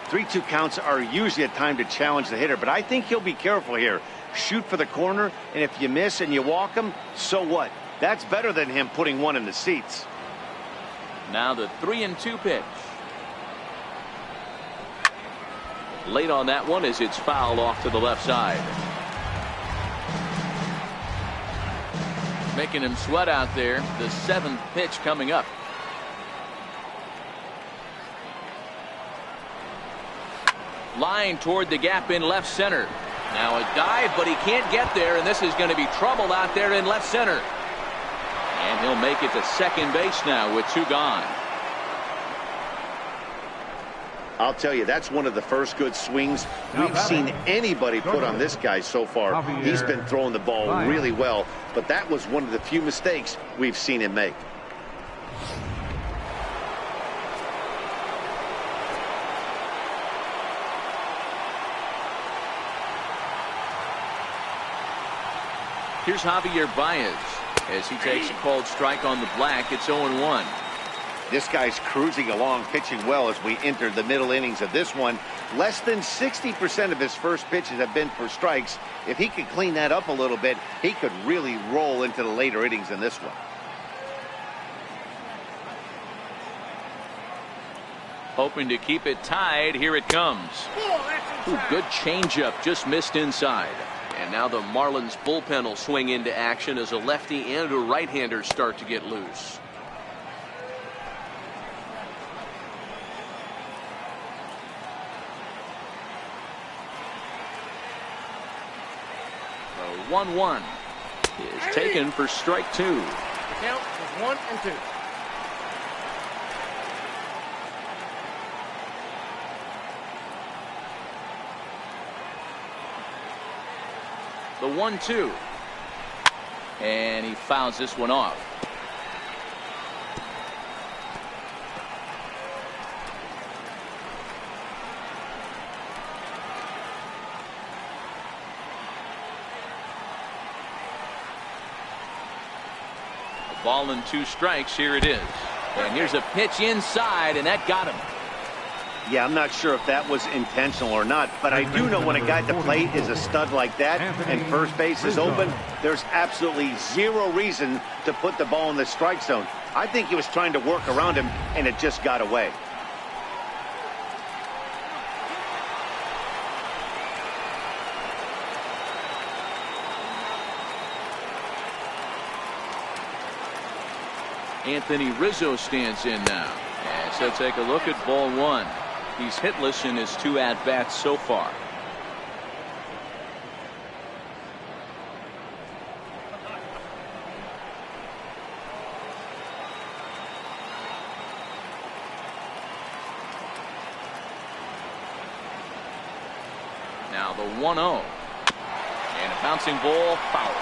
3-2 counts are usually a time to challenge the hitter, but I think he'll be careful here. Shoot for the corner, and if you miss and you walk him, so what? That's better than him putting one in the seats. Now the 3-2 pitch. Late on that one as it's fouled off to the left side. Making him sweat out there. The 7th pitch coming up. Line toward the gap in left center. Now a dive, but he can't get there, and this is going to be trouble out there in left center. And he'll make it to second base now with 2 gone. I'll tell you, that's one of the first good swings we've seen anybody put on this guy so far. He's been throwing the ball really well, but that was one of the few mistakes we've seen him make. Here's Javier Baez as he takes a called strike on the black. It's 0-1. This guy's cruising along, pitching well as we enter the middle innings of this one. Less than 60% of his first pitches have been for strikes. If he could clean that up a little bit, he could really roll into the later innings in this one. Hoping to keep it tied. Here it comes. Ooh, good changeup, just missed inside. And now the Marlins bullpen will swing into action as a lefty and a right-hander start to get loose. The 1-1 is taken for strike 2. The count is 1-2. The 1-2. And he fouls this one off. A ball and 2 strikes. Here it is. And here's a pitch inside, and that got him. Yeah, I'm not sure if that was intentional or not, but I do know when a guy at the plate is a stud like that and first base is open, there's absolutely zero reason to put the ball in the strike zone. I think he was trying to work around him, and it just got away. Anthony Rizzo stands in now. And so take a look at ball 1. He's hitless in his 2 at-bats so far. Now the 1-0. And a bouncing ball, foul.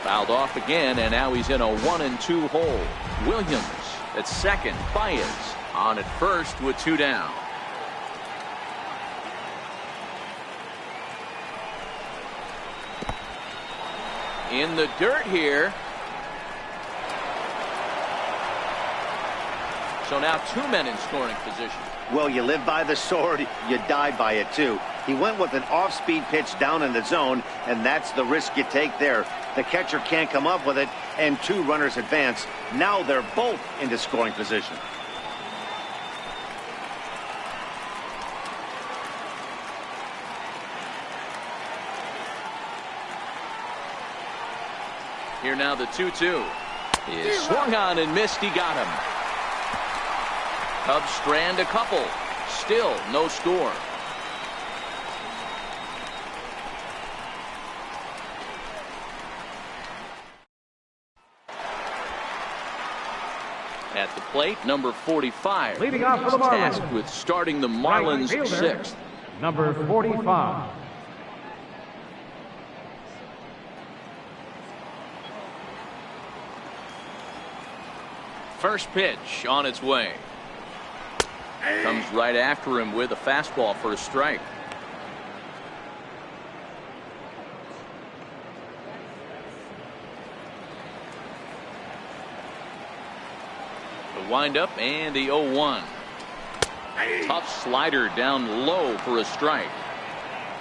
Fouled off again, and now he's in a 1-2 hole. Williams at second. Baez on at first with 2 down. In the dirt here. So now 2 men in scoring position. Well, you live by the sword, you die by it too. He went with an off-speed pitch down in the zone, and that's the risk you take there. The catcher can't come up with it, and 2 runners advance. Now they're both into scoring position. Here now the 2-2 is swung on and missed. He got him. Cubs strand a couple. Still no score. At the plate, number 45. Leading off for the He's Marlins. tasked with starting the Marlins Right fielder, 6th. Number 45. First pitch on its way. Comes right after him with a fastball for a strike. The windup and the 0-1. Tough slider down low for a strike.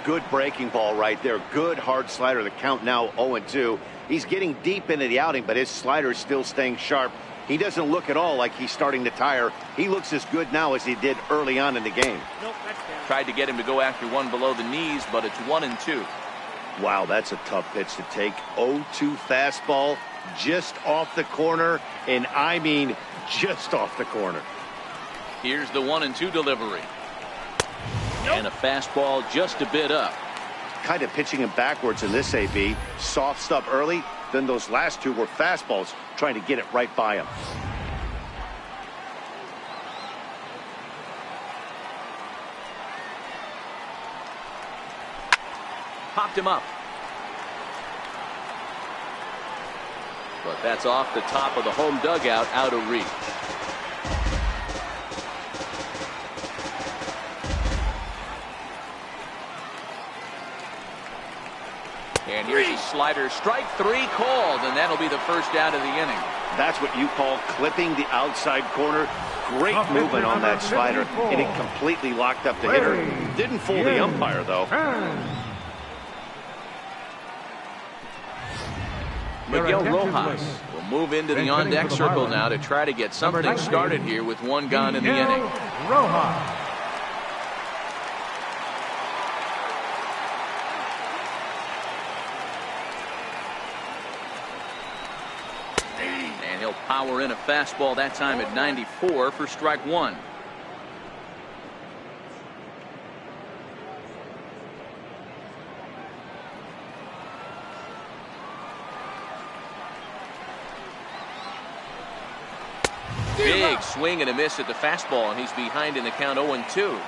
Good breaking ball right there. Good hard slider. The count now 0-2. He's getting deep into the outing, but his slider is still staying sharp. He doesn't look at all like he's starting to tire. He looks as good now as he did early on in the game. Nope, that's down. Tried to get him to go after one below the knees, but it's 1-2. Wow, that's a tough pitch to take. 0-2 fastball just off the corner, and I mean just off the corner. Here's the 1-2 delivery. And a fastball just a bit up. Kind of pitching him backwards in this AB. Soft stuff early, then those last two were fastballs, trying to get it right by him. Popped him up. But that's off the top of the home dugout, out of reach. And here's a slider, strike 3 called, and that'll be the first out of the inning. That's what you call clipping the outside corner. Great movement on that slider, and it completely locked up the hitter. Didn't fool the umpire, though. Miguel Rojas will move into the on-deck circle now to try to get something started here with one gone in the inning. Rojas. And he'll power in a fastball that time at 94 for strike 1. Big swing and a miss at the fastball, and he's behind in the count 0-2.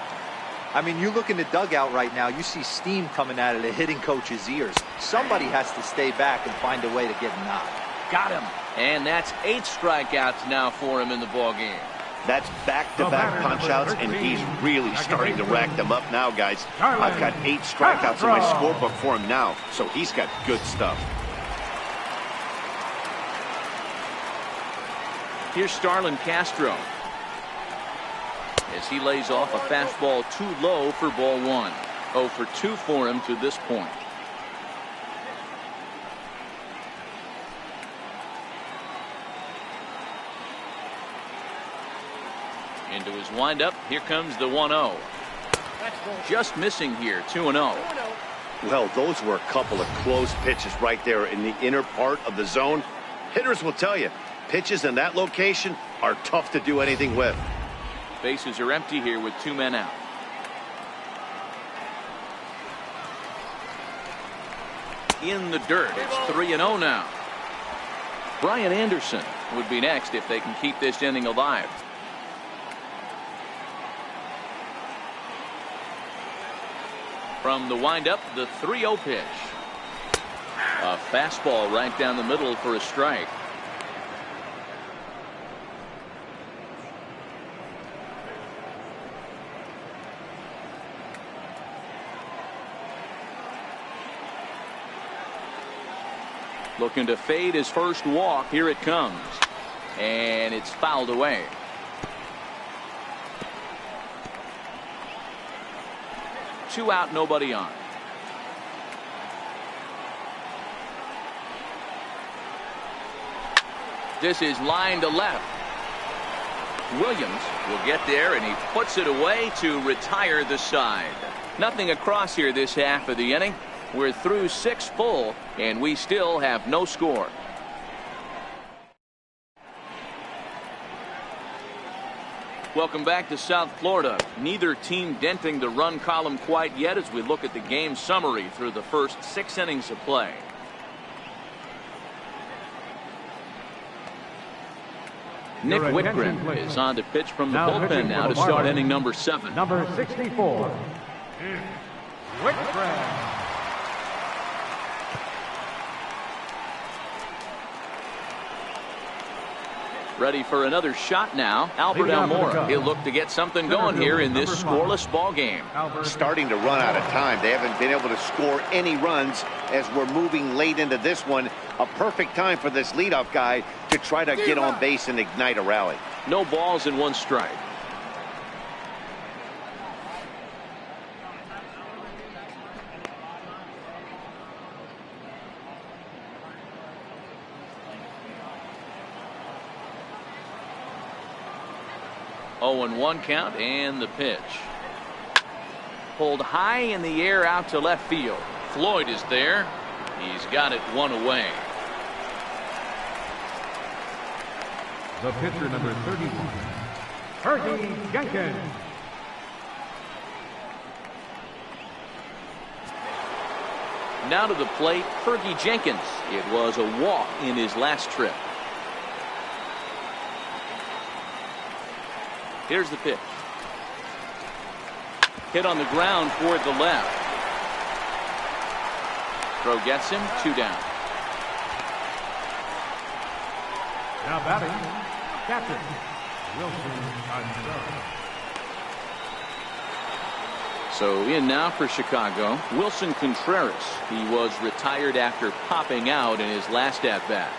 I mean, you look in the dugout right now, you see steam coming out of the hitting coach's ears. Somebody has to stay back and find a way to get knocked. Got him. And that's 8 strikeouts now for him in the ballgame. That's back-to-back punch-outs, and he's really starting to rack them up now, guys. I've got 8 strikeouts in my scorebook for him now, so he's got good stuff. Here's Starlin Castro as he lays off a fastball too low for ball 1. 0 for 2 for him to this point. Into his windup. Here comes the 1-0. Just missing here. 2-0. Well, those were a couple of close pitches right there in the inner part of the zone. Hitters will tell you, pitches in that location are tough to do anything with. Bases are empty here with 2 men out. In the dirt. It's 3-0 now. Brian Anderson would be next if they can keep this inning alive. From the windup, the 3-0 pitch. A fastball right down the middle for a strike. Looking to fade his first walk. Here it comes. And it's fouled away. Two out, nobody on. This is line to left. Williams will get there, and he puts it away to retire the side. Nothing across here this half of the inning. We're through 6 full, and we still have no score. Welcome back to South Florida. Neither team denting the run column quite yet as we look at the game summary through the first 6 innings of play. Nick Whitgren is on to pitch from the bullpen now to start inning number 7. Number 64, Whitgren. Ready for another shot now. Albert Almora. He'll look to get something going here in this scoreless ball game. Starting to run out of time. They haven't been able to score any runs as we're moving late into this one. A perfect time for this leadoff guy to try to get on base and ignite a rally. No balls and 1 strike. 0-1 count, and the pitch. Pulled high in the air out to left field. Floyd is there. He's got it one away. The pitcher, number 31, Fergie Jenkins. Now to the plate, Fergie Jenkins. It was a walk in his last trip. Here's the pitch. Hit on the ground toward the left. Throw gets him, 2 down. Now batting, catcher, Wilson Contreras. So in now for Chicago, Wilson Contreras. He was retired after popping out in his last at-bat.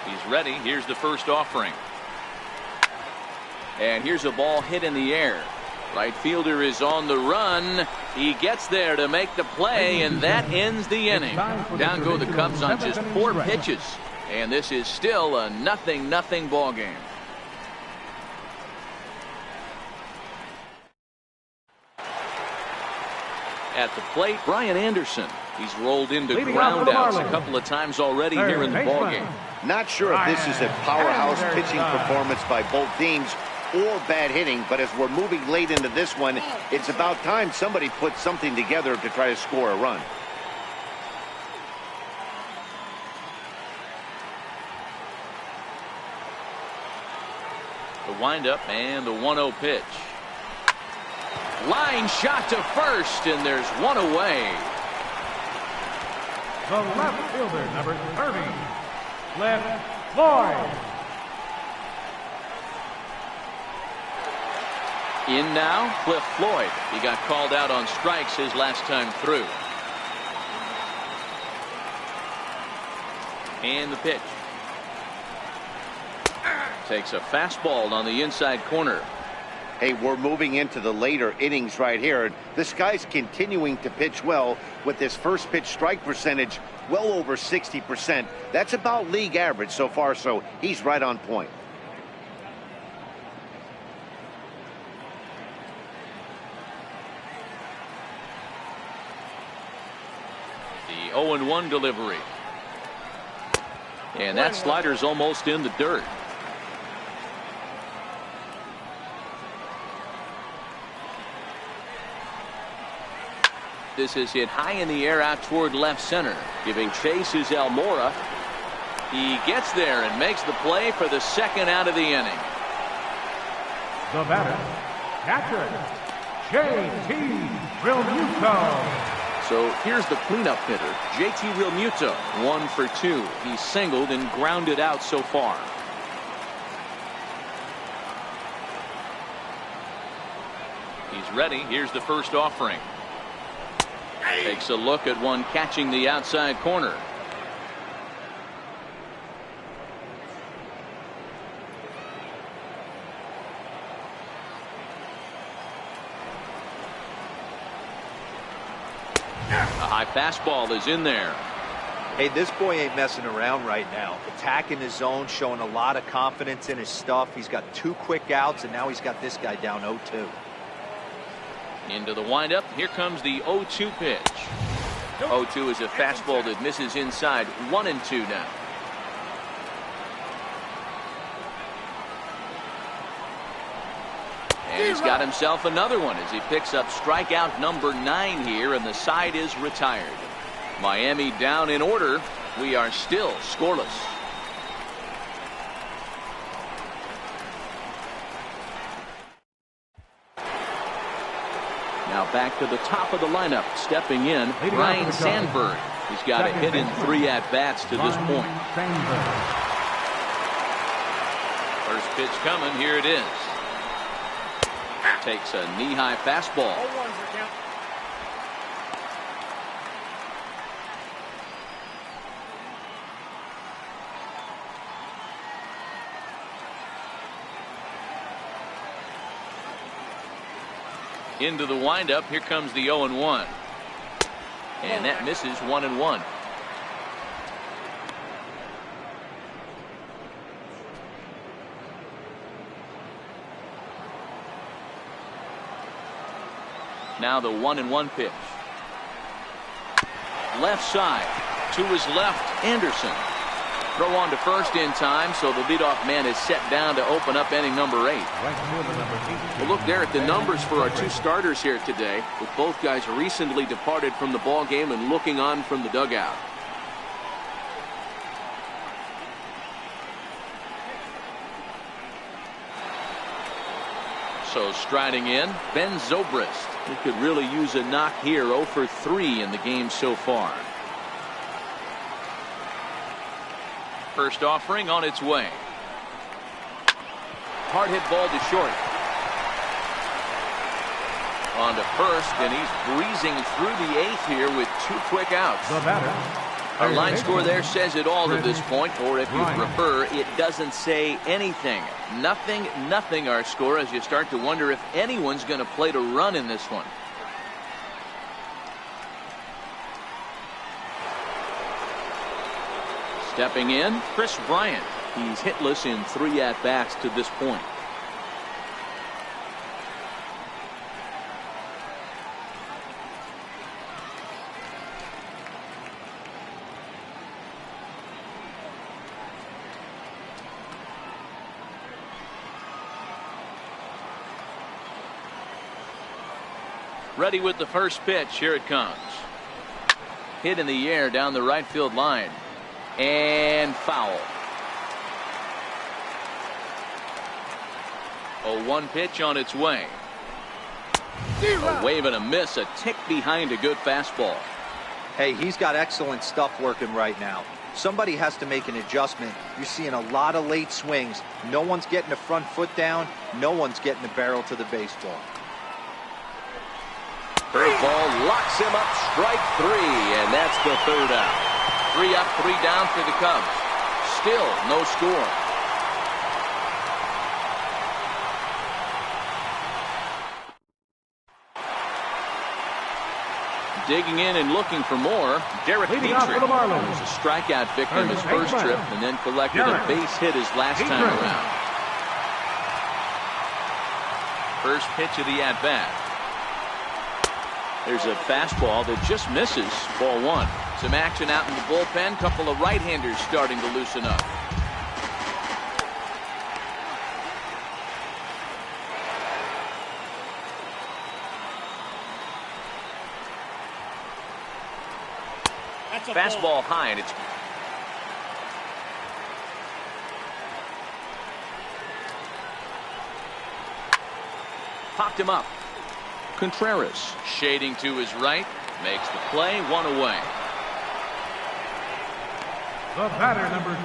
He's ready. Here's the first offering. And here's a ball hit in the air. Right fielder is on the run. He gets there to make the play, and that ends the inning. Down go the Cubs on just 4 pitches. And this is still a 0-0 ball game. At the plate, Brian Anderson. He's rolled into groundouts a couple of times already here in the ball game. Not sure if this is a powerhouse pitching performance by both teams or bad hitting, but as we're moving late into this one, it's about time somebody puts something together to try to score a run. The windup and the 1-0 pitch. Line shot to first, and there's one away. The left fielder, number 30, Cliff Floyd. In now, Cliff Floyd. He got called out on strikes his last time through. And the pitch. Takes a fastball on the inside corner. Hey, we're moving into the later innings right here. This guy's continuing to pitch well with his first pitch strike percentage well over 60%. That's about league average so far, so he's right on point. The 0-1 delivery. And that slider's almost in the dirt. This is hit high in the air out toward left center. Giving chase is Almora. He gets there and makes the play for the second out of the inning. The batter, catcher, J.T. Realmuto. So here's the cleanup hitter, J.T. Realmuto, 1 for 2. He's singled and grounded out so far. He's ready. Here's the first offering. Takes a look at one catching the outside corner. A high fastball is in there. Hey, this boy ain't messing around right now. Attacking his zone, showing a lot of confidence in his stuff. He's got 2 quick outs, and now he's got this guy down 0-2. Into the windup. Here comes the 0-2 pitch. 0-2 is a fastball that misses inside. 1-2 now. And he's got himself another one as he picks up strikeout number 9 here, and the side is retired. Miami down in order. We are still scoreless. Now back to the top of the lineup. Stepping in, Ryan Sandberg. He's got a hit in 3 at-bats to this point. First pitch coming. Here it is. Takes a knee-high fastball. Into the windup. Here comes the 0-1. And that misses. 1-1. Now the 1-1 pitch. Left side to his left, Anderson. Throw on to first in time, so the leadoff man is set down to open up inning number 8. Well, look there at the numbers for our two starters here today, with both guys recently departed from the ball game and looking on from the dugout. So striding in, Ben Zobrist. He could really use a knock here. 0 for 3 in the game so far. First offering on its way. Hard hit ball to short. On to first, and he's breezing through the 8th here with 2 quick outs. Our line score there says it all to this point, or if you prefer, it doesn't say anything. Nothing our score, as you start to wonder if anyone's going to play to run in this one. Stepping in, Chris Bryant. He's hitless in 3 at-bats to this point. Ready with the first pitch. Here it comes. Hit in the air down the right field line. And foul. 0-1 pitch on its way. A wave and a miss, a tick behind a good fastball. Hey, he's got excellent stuff working right now. Somebody has to make an adjustment. You're seeing a lot of late swings. No one's getting the front foot down. No one's getting the barrel to the baseball. Curveball locks him up, strike 3, and that's the 3rd out. 3 up, 3 down for the Cubs. Still no score. Digging in and looking for more, Derek Dietrich. Was a strikeout victim his first trip and then collected a base hit his last time around. First pitch of the at-bat. There's a fastball that just misses. Ball 1. Some action out in the bullpen. Couple of right-handers starting to loosen up. Fastball high, and it's popped him up. Contreras shading to his right, makes the play, 1 away.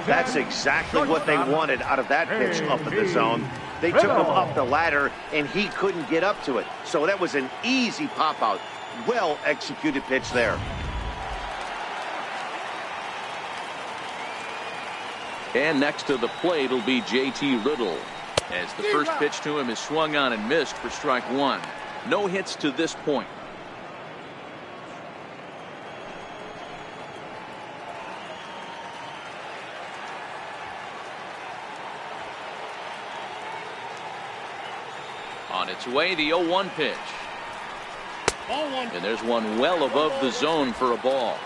That's exactly what they wanted out of that pitch up in the zone. They took him up the ladder, and he couldn't get up to it. So that was an easy pop-out. Well-executed pitch there. And next to the plate will be J.T. Riddle, as the first pitch to him is swung on and missed for strike 1. No hits to this point. On its way, the 0-1 pitch. And there's one well above the zone for a ball.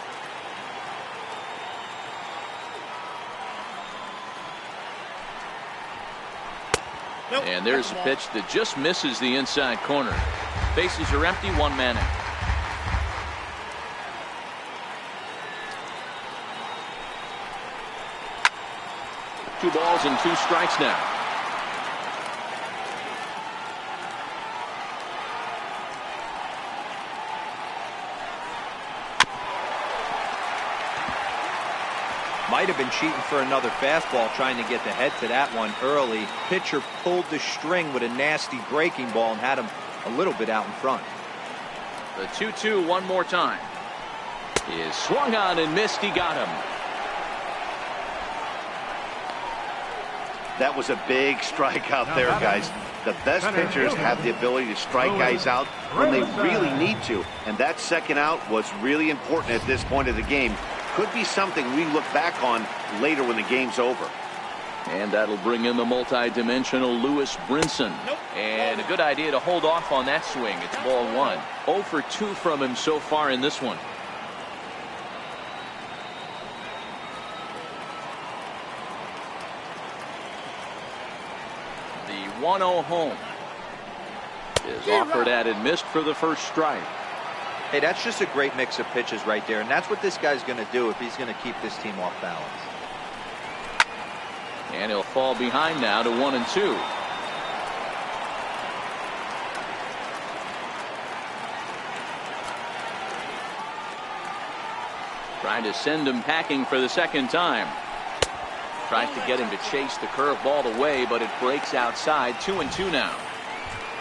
And there's a pitch that just misses the inside corner. Bases are empty, 1 man out. Two balls and 2 strikes now. Might have been cheating for another fastball, trying to get the head to that one early. Pitcher pulled the string with a nasty breaking ball and had him a little bit out in front. The 2-2 one more time. Is swung on and missed. He got him. That was a big strikeout there, guys. The best pitchers have the ability to strike guys out when they really need to. And that second out was really important at this point of the game. Could be something we look back on later when the game's over. And that'll bring in the multi-dimensional Lewis Brinson. And a good idea to hold off on that swing. It's ball 1. 0 for 2 from him so far in this one. The 1-0 home is offered at and missed for the first strike. Hey, that's just a great mix of pitches right there, and that's what this guy's going to do if he's going to keep this team off balance. And he'll fall behind now to 1-2. Trying to send him packing for the second time. Tries to get him to chase the curveball away, but it breaks outside. 2-2 now.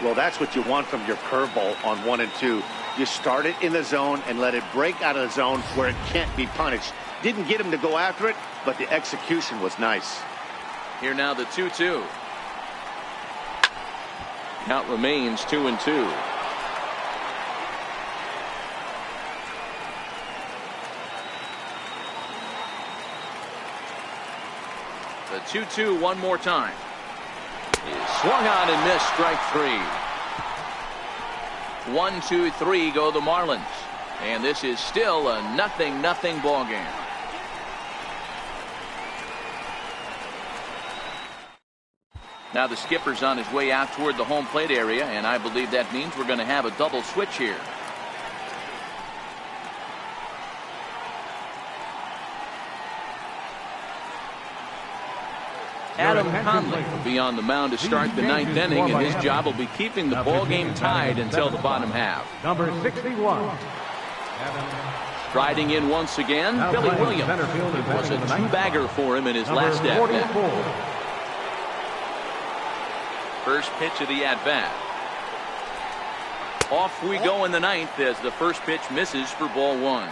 Well, that's what you want from your curveball on 1-2. You start it in the zone and let it break out of the zone where it can't be punished. Didn't get him to go after it, but the execution was nice. Here now the 2-2. Count remains 2-2. The 2-2 one more time. Is swung on and missed. Strike 3. 1-2-3 go the Marlins. And this is still a 0-0 ball game. Now the skipper's on his way out toward the home plate area, and I believe that means we're going to have a double switch here. Adam Conley will be on the mound to start the 9th inning, and his job will be keeping the ball game tied until the bottom half. Number 61. Striding in once again, Billy Williams. It was a 2-bagger for him in his last at-bat. First pitch of the at-bat. Off we go in the 9th as the first pitch misses for ball 1.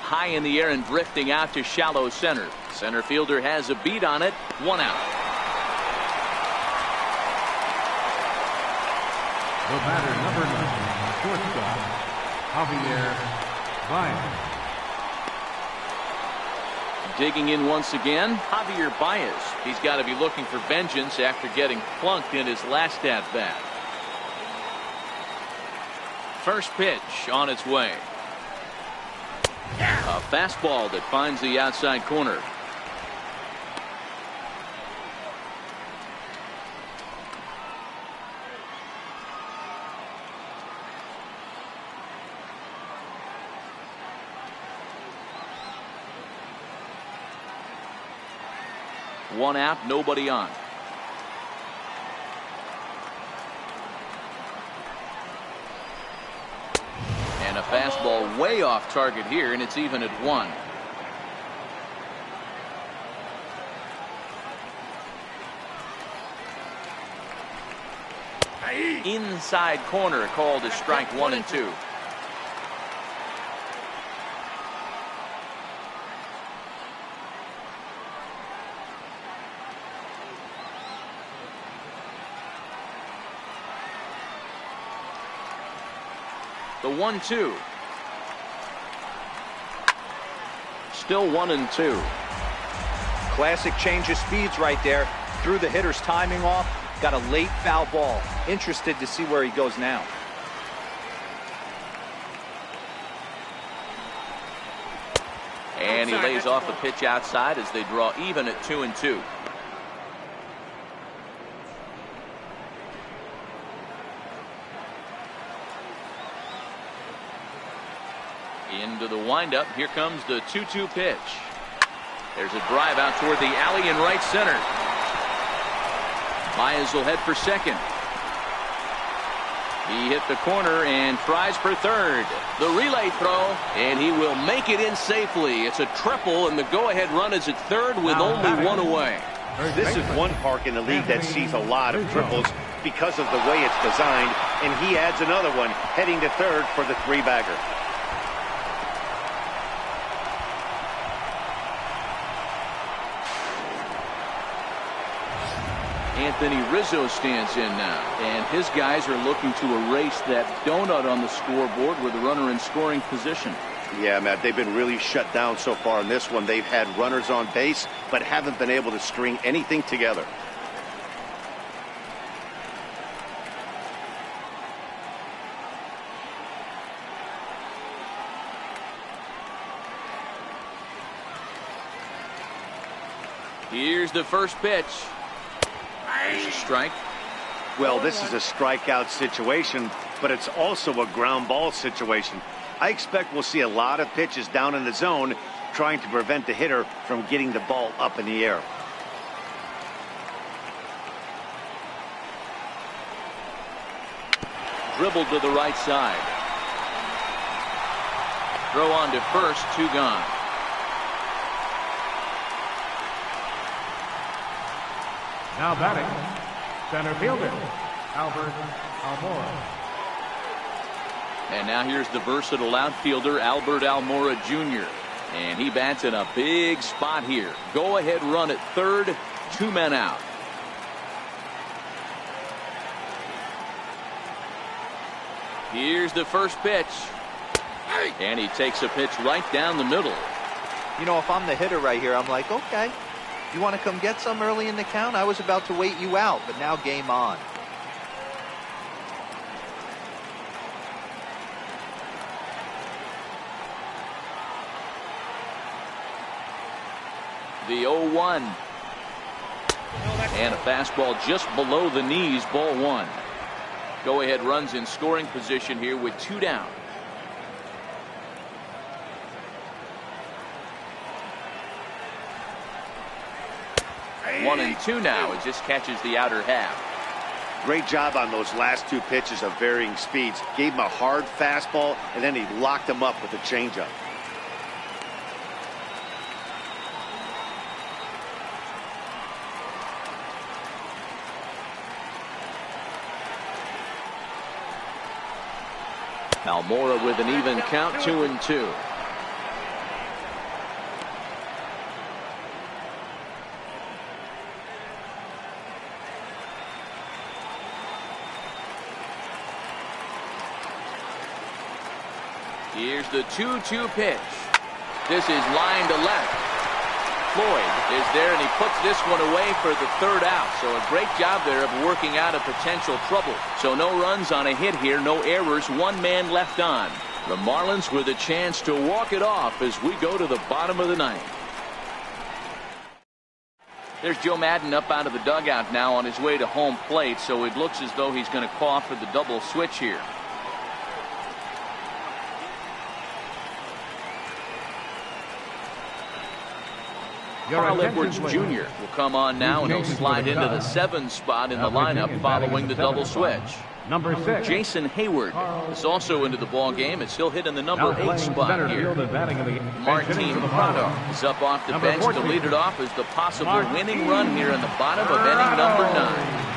High in the air and drifting out to shallow center. Center fielder has a beat on it. 1 out. The batter, number 9, shortstop, Javier Baez. Digging in once again, Javier Baez. He's got to be looking for vengeance after getting plunked in his last at-bat. First pitch on its way. A fastball that finds the outside corner. One out, nobody on. And a fastball way off target here, and it's even at 1. Inside corner called as strike 1 and 2. The 1-2. Still 1 and 2. Classic change of speeds right there. Threw the hitter's timing off. Got a late foul ball. Interested to see where he goes now. And he lays off a pitch outside as they draw even at 2 and 2. Into the windup. Here comes the 2-2 pitch. There's a drive out toward the alley in right center. Baez will head for second. He hit the corner and tries for third. The relay throw, and he will make it in safely. It's a triple, and the go-ahead run is at third with only 1 away. This is one park in the league that sees a lot of triples because of the way it's designed, and he adds another one heading to third for the 3-bagger. Anthony Rizzo stands in now, and his guys are looking to erase that donut on the scoreboard with a runner in scoring position. Yeah, Matt, they've been really shut down so far in this one. They've had runners on base, but haven't been able to string anything together. Here's the first pitch. There's a strike. Well, this is a strikeout situation, but it's also a ground ball situation. I expect we'll see a lot of pitches down in the zone trying to prevent the hitter from getting the ball up in the air. Dribbled to the right side. Throw on to first, 2 gone. Now batting, center fielder, Albert Almora. And now here's the versatile outfielder, Albert Almora Jr. And he bats in a big spot here. Go ahead run at third, 2 men out. Here's the first pitch. And he takes a pitch right down the middle. You know, if I'm the hitter right here, I'm like, okay, you want to come get some early in the count? I was about to wait you out, but now game on. The 0-1. And a fastball just below the knees, ball 1. Go ahead runs in scoring position here with 2 down. 1-2 now. It just catches the outer half. Great job on those last 2 pitches of varying speeds. Gave him a hard fastball, and then he locked him up with a changeup. Almora with an even count, 2-2. Here's the 2-2 pitch. This is line to left. Floyd is there, and he puts this one away for the 3rd out. So a great job there of working out a potential trouble. So no runs on a hit here, no errors, 1 man left on. The Marlins with a chance to walk it off as we go to the bottom of the 9th. There's Joe Madden up out of the dugout now on his way to home plate, so it looks as though he's going to call for the double switch here. Carl Edwards Jr. will come on now, and he'll slide into the 7 spot in the lineup following the double switch. Number 6. Jason Hayward is also into the ball game as he'll hit in the number 8 spot here. Martin Prado is up off the bench to lead it off as the possible winning run here in the bottom of inning number 9.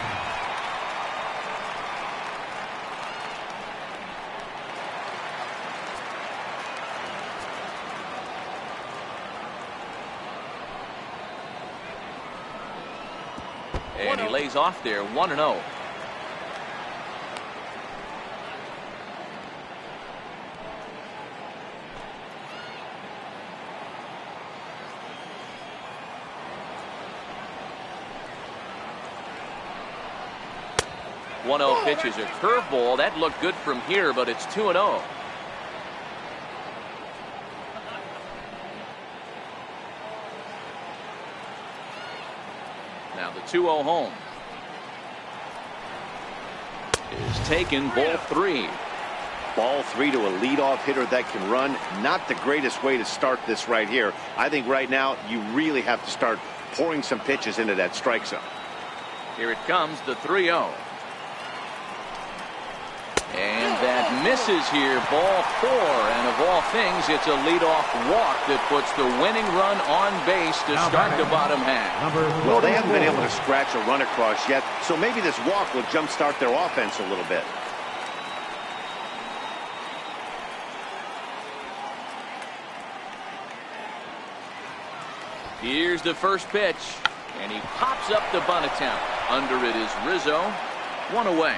And he lays off there, 1-0. Pitch is a curveball. That looked good from here, but it's 2-0. Now the 2-0 home is taken, ball 3. Ball 3 to a leadoff hitter that can run. Not the greatest way to start this right here. I think right now you really have to start pouring some pitches into that strike zone. Here it comes, the 3-0. And that misses here, ball 4. And of all things, it's a leadoff walk that puts the winning run on base to start the bottom half. Well, they haven't been able to scratch a run across yet, so maybe this walk will jumpstart their offense a little bit. Here's the first pitch, and he pops up the bunt attempt. Under it is Rizzo. One away.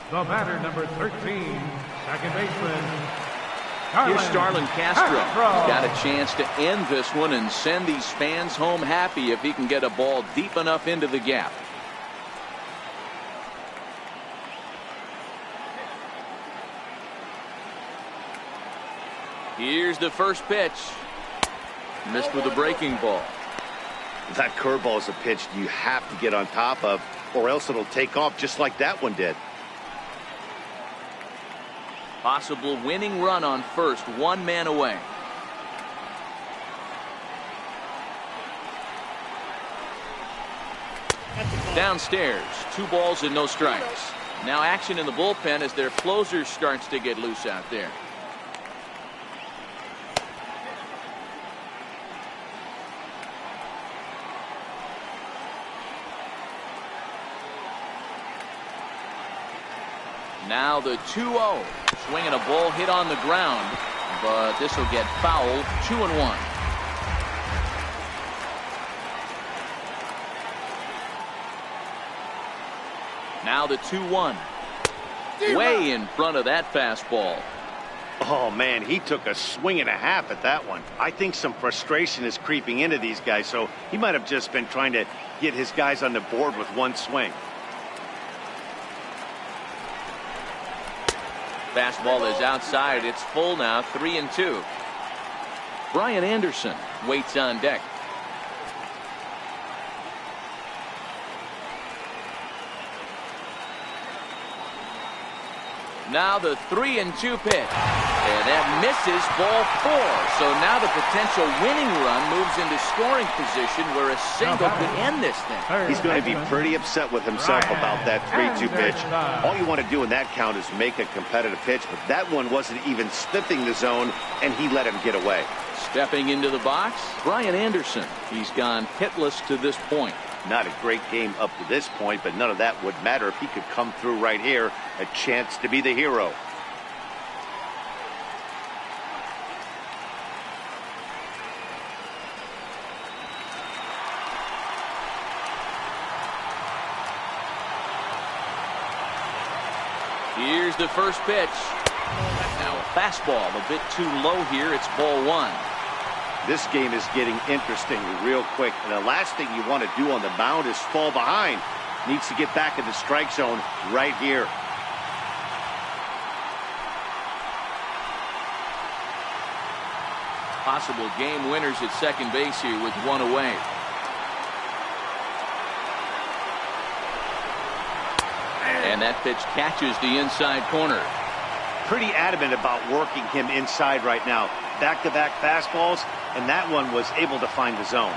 The batter, number 13, second baseman. Here's Starlin Castro. Got a chance to end this one and send these fans home happy if he can get a ball deep enough into the gap. Here's the first pitch. Missed with a breaking ball. That curveball is a pitch you have to get on top of, or else it'll take off just like that one did. Possible winning run on first, one man away. Downstairs, 2 balls and no strikes. Now action in the bullpen as their closer starts to get loose out there. Now the 2-0. Swinging a ball hit on the ground, but this will get fouled. 2-1. Now the 2-1. Way in front of that fastball. Oh, man, he took a swing and a half at that one. I think some frustration is creeping into these guys, so he might have just been trying to get his guys on the board with one swing. Fastball is outside. It's full now. 3-2. Brian Anderson waits on deck. Now the 3-2 pitch. And that misses, ball 4. So now the potential winning run moves into scoring position where a single could end this thing. He's going to be pretty upset with himself about that 3-2 pitch. All you want to do in that count is make a competitive pitch, but that one wasn't even sniffing the zone, and he let him get away. Stepping into the box, Brian Anderson. He's gone hitless to this point. Not a great game up to this point, but none of that would matter if he could come through right here. A chance to be the hero. Here's the first pitch. Now a fastball a bit too low here. It's ball 1. This game is getting interesting real quick, and the last thing you want to do on the mound is fall behind. Needs to get back in the strike zone right here. Possible game winners at second base here with 1 away. And that pitch catches the inside corner. Pretty adamant about working him inside right now. Back-to-back fastballs, and that one was able to find the zone.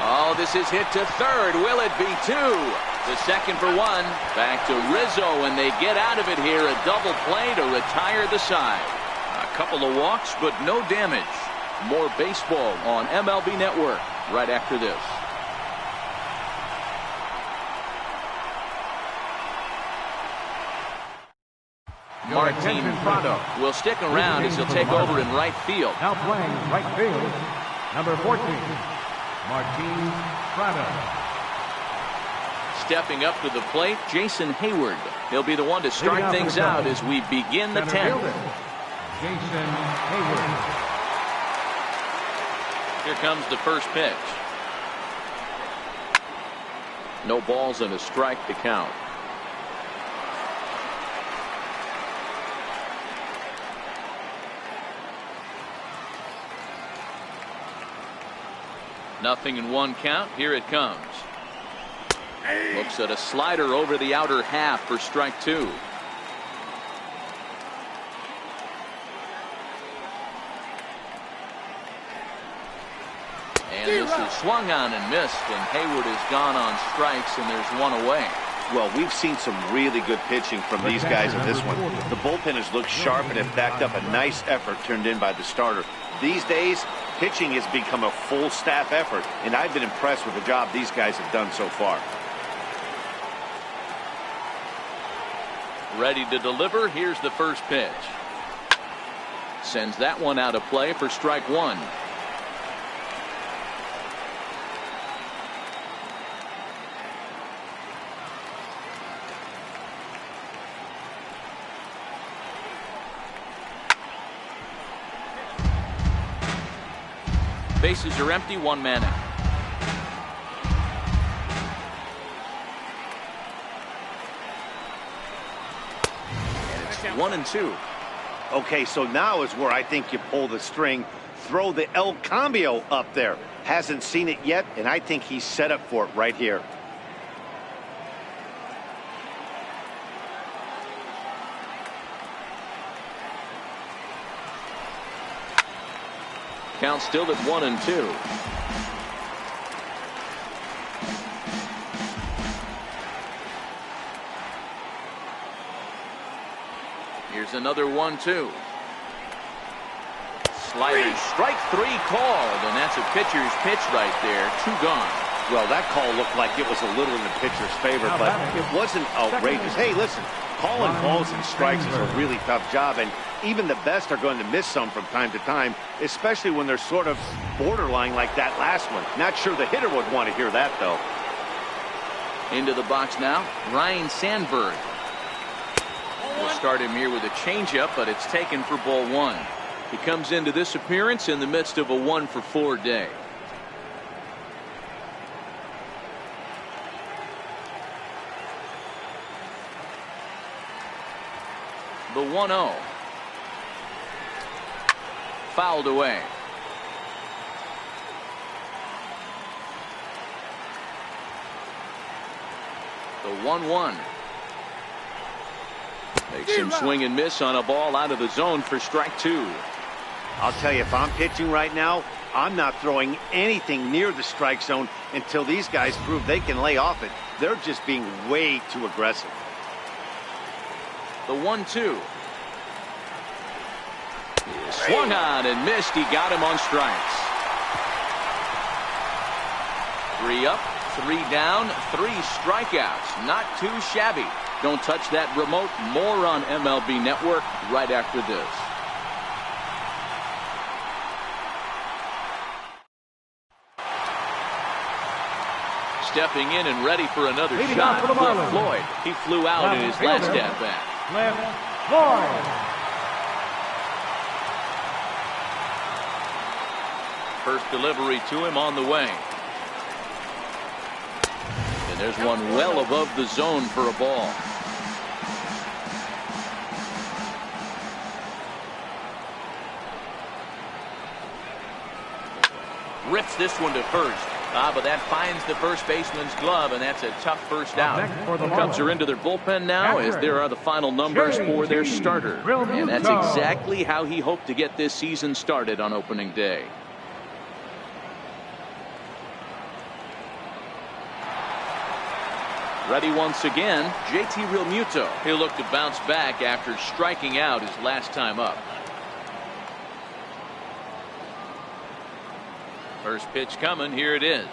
Oh, this is hit to third. Will it be 2? The second for 1. Back to Rizzo, and they get out of it here. A double play to retire the side. A couple of walks, but no damage. More baseball on MLB Network right after this. Martin Prado will stick around as he'll take over in right field. Now playing right field, number 14, Martin Prado. Stepping up to the plate, Jason Hayward. He'll be the one to start things out as we begin the 10th. Jason Hayward. Here comes the first pitch. No balls and a strike to count. Nothing in 1 count. Here it comes. Looks at a slider over the outer half for strike 2. And this is swung on and missed, and Hayward has gone on strikes, and there's 1 away. Well, we've seen some really good pitching from these guys in this one. The bullpen has looked sharp and have backed up a nice effort turned in by the starter. These days, pitching has become a full staff effort, and I've been impressed with the job these guys have done so far. Ready to deliver. Here's the first pitch. Sends that one out of play for strike one. Bases are empty, one man out. And it's 1-2. Okay, so now is where I think you pull the string. Throw the El Cambio up there. Hasn't seen it yet, and I think he's set up for it right here. Count still at 1-2. Here's another 1-2. Slider, strike three called, and that's a pitcher's pitch right there. Two gone. Well, that call looked like it was a little in the pitcher's favor, but it wasn't outrageous. Hey, listen, calling balls and strikes is a really tough job, and even the best are going to miss some from time to time, especially when they're sort of borderline like that last one. Not sure the hitter would want to hear that, though. Into the box now, Ryan Sandberg. We'll start him here with a changeup, but it's taken for ball one. He comes into this appearance in the midst of a 1-for-4 day. The 1-0. Fouled away. The 1-1. Makes him swing and miss on a ball out of the zone for strike two. I'll tell you, if I'm pitching right now, I'm not throwing anything near the strike zone until these guys prove they can lay off it. They're just being way too aggressive. The 1-2. Swung on and missed. He got him on strikes. 3 up, 3 down, 3 strikeouts. Not too shabby. Don't touch that remote. More on MLB Network right after this. Stepping in and ready for another shot, Cliff Floyd. He flew out in his last at-bat. Cliff Floyd. First delivery to him on the way. And there's one well above the zone for a ball. Rips this one to first. But that finds the first baseman's glove, and that's a tough first out. Cubs are into their bullpen now as there are the final numbers for their starter. And that's exactly how he hoped to get this season started on opening day. Ready once again, JT Realmuto. He'll look to bounce back after striking out his last time up. First pitch coming. Here it is.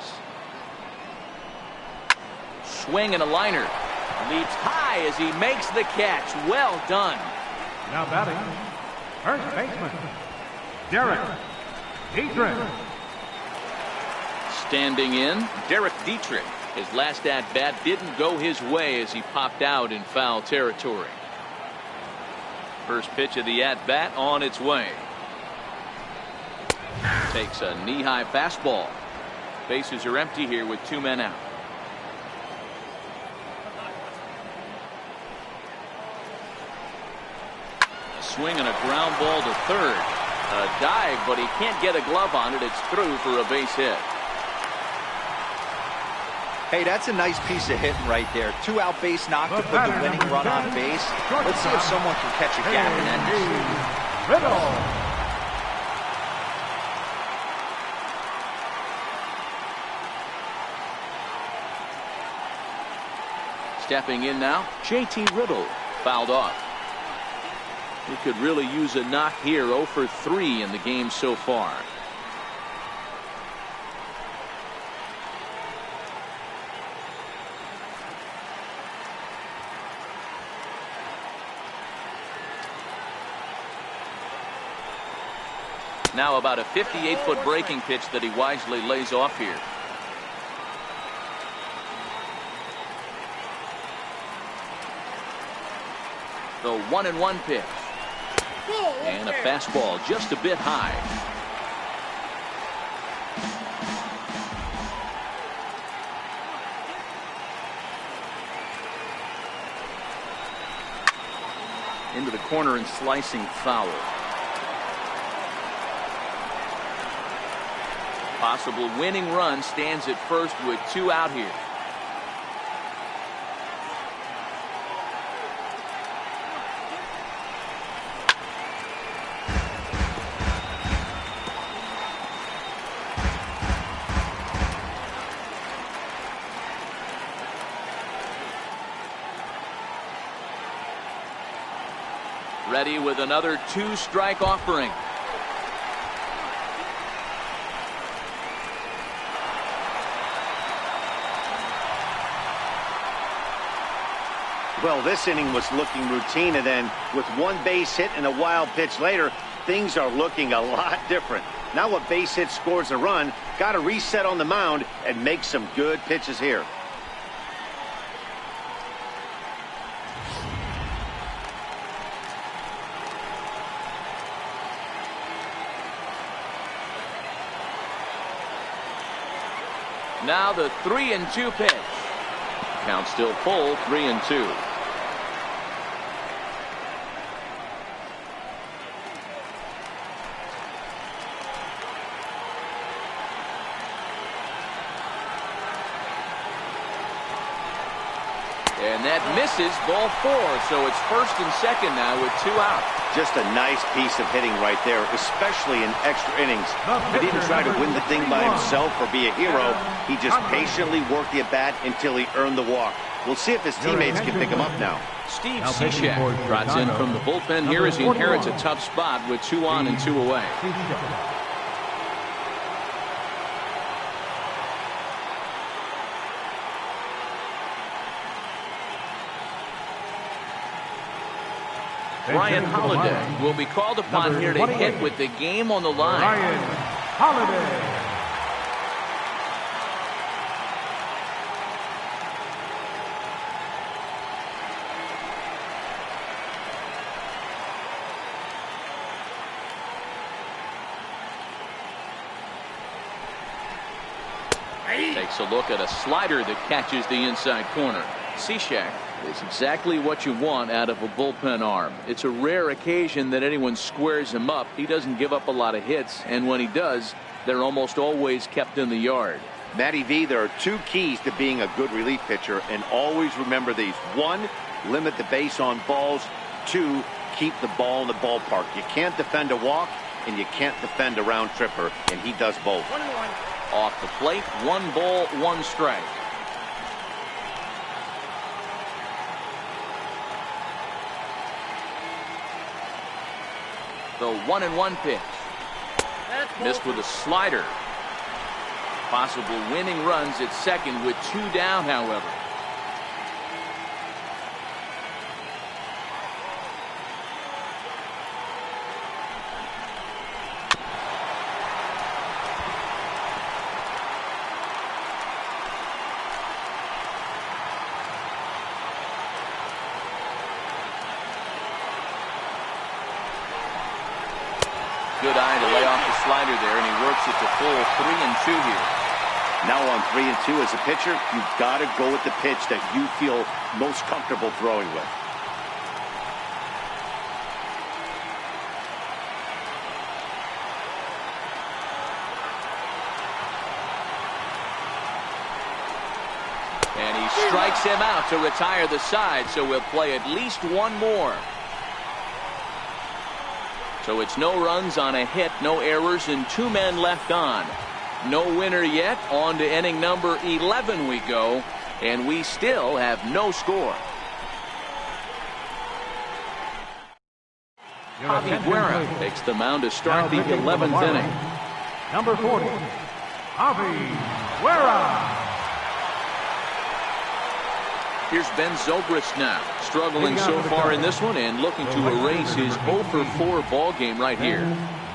Swing and a liner. Leaps high as he makes the catch. Well done. Now batting, first baseman, Derek Dietrich. Standing in, Derek Dietrich. His last at-bat didn't go his way as he popped out in foul territory. First pitch of the at-bat on its way. Takes a knee-high fastball. Bases are empty here with 2 men out. A swing and a ground ball to third. A dive, but he can't get a glove on it. It's through for a base hit. Hey, that's a nice piece of hitting right there. 2-out base knock to put the winning run on base. Let's see if someone can catch a gap and end this. Riddle. Stepping in now, JT Riddle. Fouled off. He could really use a knock here. 0 for 3 in the game so far. Now about a 58-foot breaking pitch that he wisely lays off here. The 1-1 pitch. And a fastball just a bit high. Into the corner and slicing foul. Possible winning run stands at first with 2 out here. Ready with another 2-strike offering. Well, this inning was looking routine, and then with 1 base hit and a wild pitch later, things are looking a lot different. Now a base hit scores a run, got to reset on the mound and make some good pitches here. Now the 3-2 pitch. Count still full, 3-2. And that misses, ball 4. So it's first and second now with 2 out. Just a nice piece of hitting right there, especially in extra innings. He didn't try to win the thing by himself or be a hero. He just patiently worked the at-bat until he earned the walk. We'll see if his teammates can pick him up now. Steve Cishek trots in from the bullpen here as he inherits a tough spot with 2 on and 2 away. Ryan Holiday will be called upon here to hit with the game on the line. Ryan Holiday. Takes a look at a slider that catches the inside corner. Cishek is exactly what you want out of a bullpen arm. It's a rare occasion that anyone squares him up. He doesn't give up a lot of hits, and when he does, they're almost always kept in the yard. Matty V, there are 2 keys to being a good relief pitcher, and always remember these. 1, limit the base on balls. 2, keep the ball in the ballpark. You can't defend a walk, and you can't defend a round tripper, and he does both. 1-1. Off the plate, 1 ball, 1 strike. The 1-1 pitch. Missed with a slider. Possible winning runs at second with 2 down, however. Good eye to lay off the slider there, and he works it to full 3-2 here. Now on 3-2 as a pitcher, you've got to go with the pitch that you feel most comfortable throwing with. And he strikes him out to retire the side, so we'll play at least 1 more. So it's no runs on a hit, no errors, and 2 men left on. No winner yet. On to inning number 11 we go, and we still have no score. Javi Guerra takes the mound to start the 11th inning. Number 40, Javi Guerra. Here's Ben Zobrist now, struggling so far in this one and looking to erase his 0 for 4 ball game right here.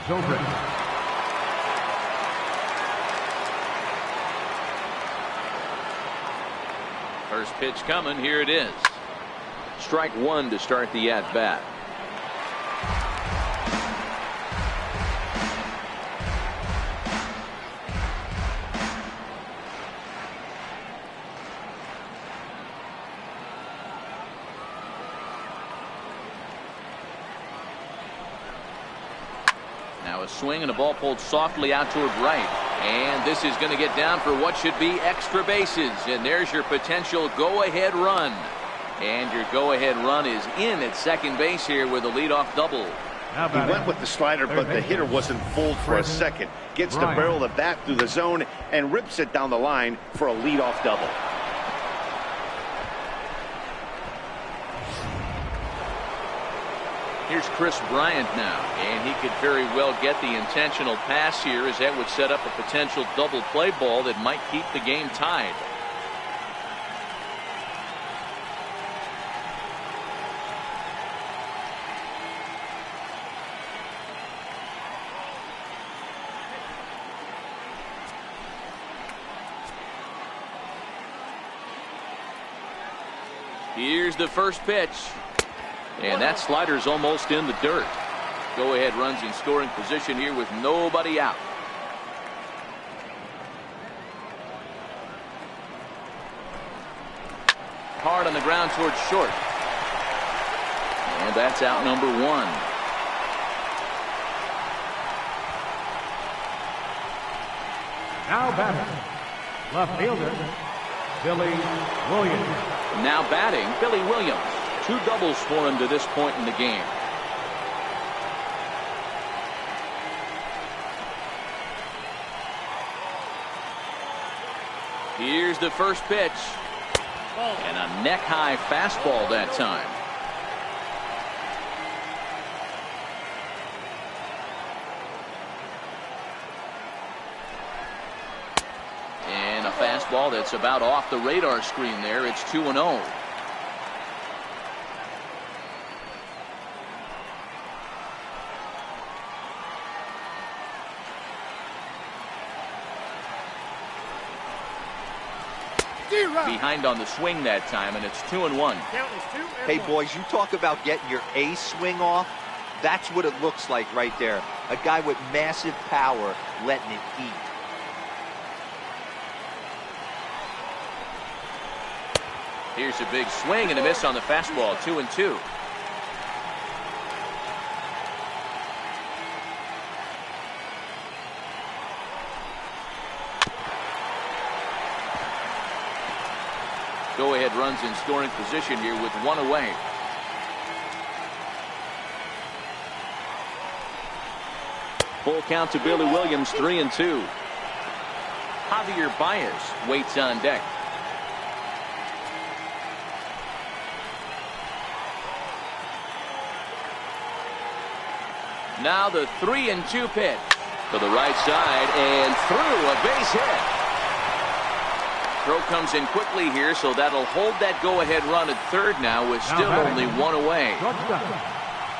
Zobrist. First pitch coming. Here it is. Strike one to start the at bat. Now a swing and a ball pulled softly out toward right. And this is going to get down for what should be extra bases. And there's your potential go-ahead run. And your go-ahead run is in at second base here with a leadoff double. He went with the slider, but the hitter wasn't fooled for a second. Gets the barrel of the bat through the zone and rips it down the line for a leadoff double. Here's Chris Bryant now, and he could very well get the intentional pass here, as that would set up a potential double play ball that might keep the game tied. Here's the first pitch. And that slider's almost in the dirt. Go-ahead runs in scoring position here with nobody out. Hard on the ground towards short. And that's out number one. Now batting, left fielder, Billy Williams. Now batting, Billy Williams. 2 doubles for him to this point in the game. Here's the first pitch. And a neck-high fastball that time. And a fastball that's about off the radar screen there. It's 2-0. Behind on the swing that time, and it's 2-1. Hey, boys, you talk about getting your A swing off. That's what it looks like right there. A guy with massive power letting it eat. Here's a big swing and a miss on the fastball. 2-2. Go-ahead runs in scoring position here with 1 away. Full count to Billy Williams, 3-2. Javier Baez waits on deck. Now the 3-2 pitch to the right side and through, a base hit. Throw comes in quickly here, so that'll hold that go-ahead run at third now with still only 1 away.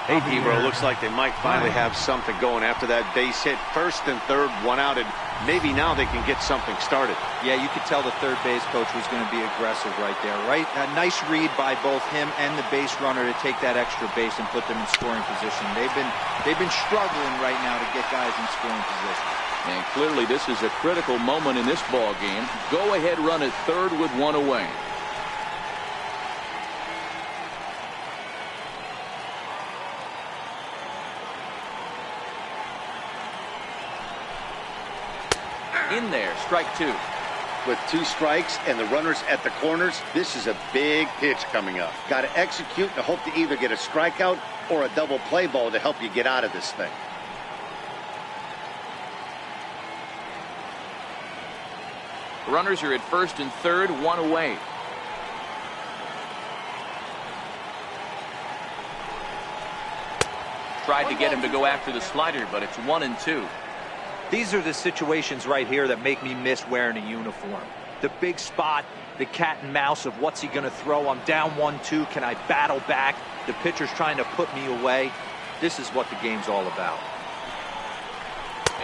Hey, Debro, looks like they might finally have something going after that base hit. First and third, 1 out, and maybe now they can get something started. Yeah, you could tell the third base coach was going to be aggressive right there, right? A nice read by both him and the base runner to take that extra base and put them in scoring position. They've been struggling right now to get guys in scoring position. And clearly this is a critical moment in this ball game. Go ahead run at third with 1 away. In there, strike 2. With 2 strikes and the runners at the corners, this is a big pitch coming up. Got to execute and hope to either get a strikeout or a double play ball to help you get out of this thing. Runners are at first and third, 1 away. Tried to get him to go after the slider, but it's 1-2. These are the situations right here that make me miss wearing a uniform. The big spot, the cat and mouse of what's he going to throw. I'm down 1-2. Can I battle back? The pitcher's trying to put me away. This is what the game's all about.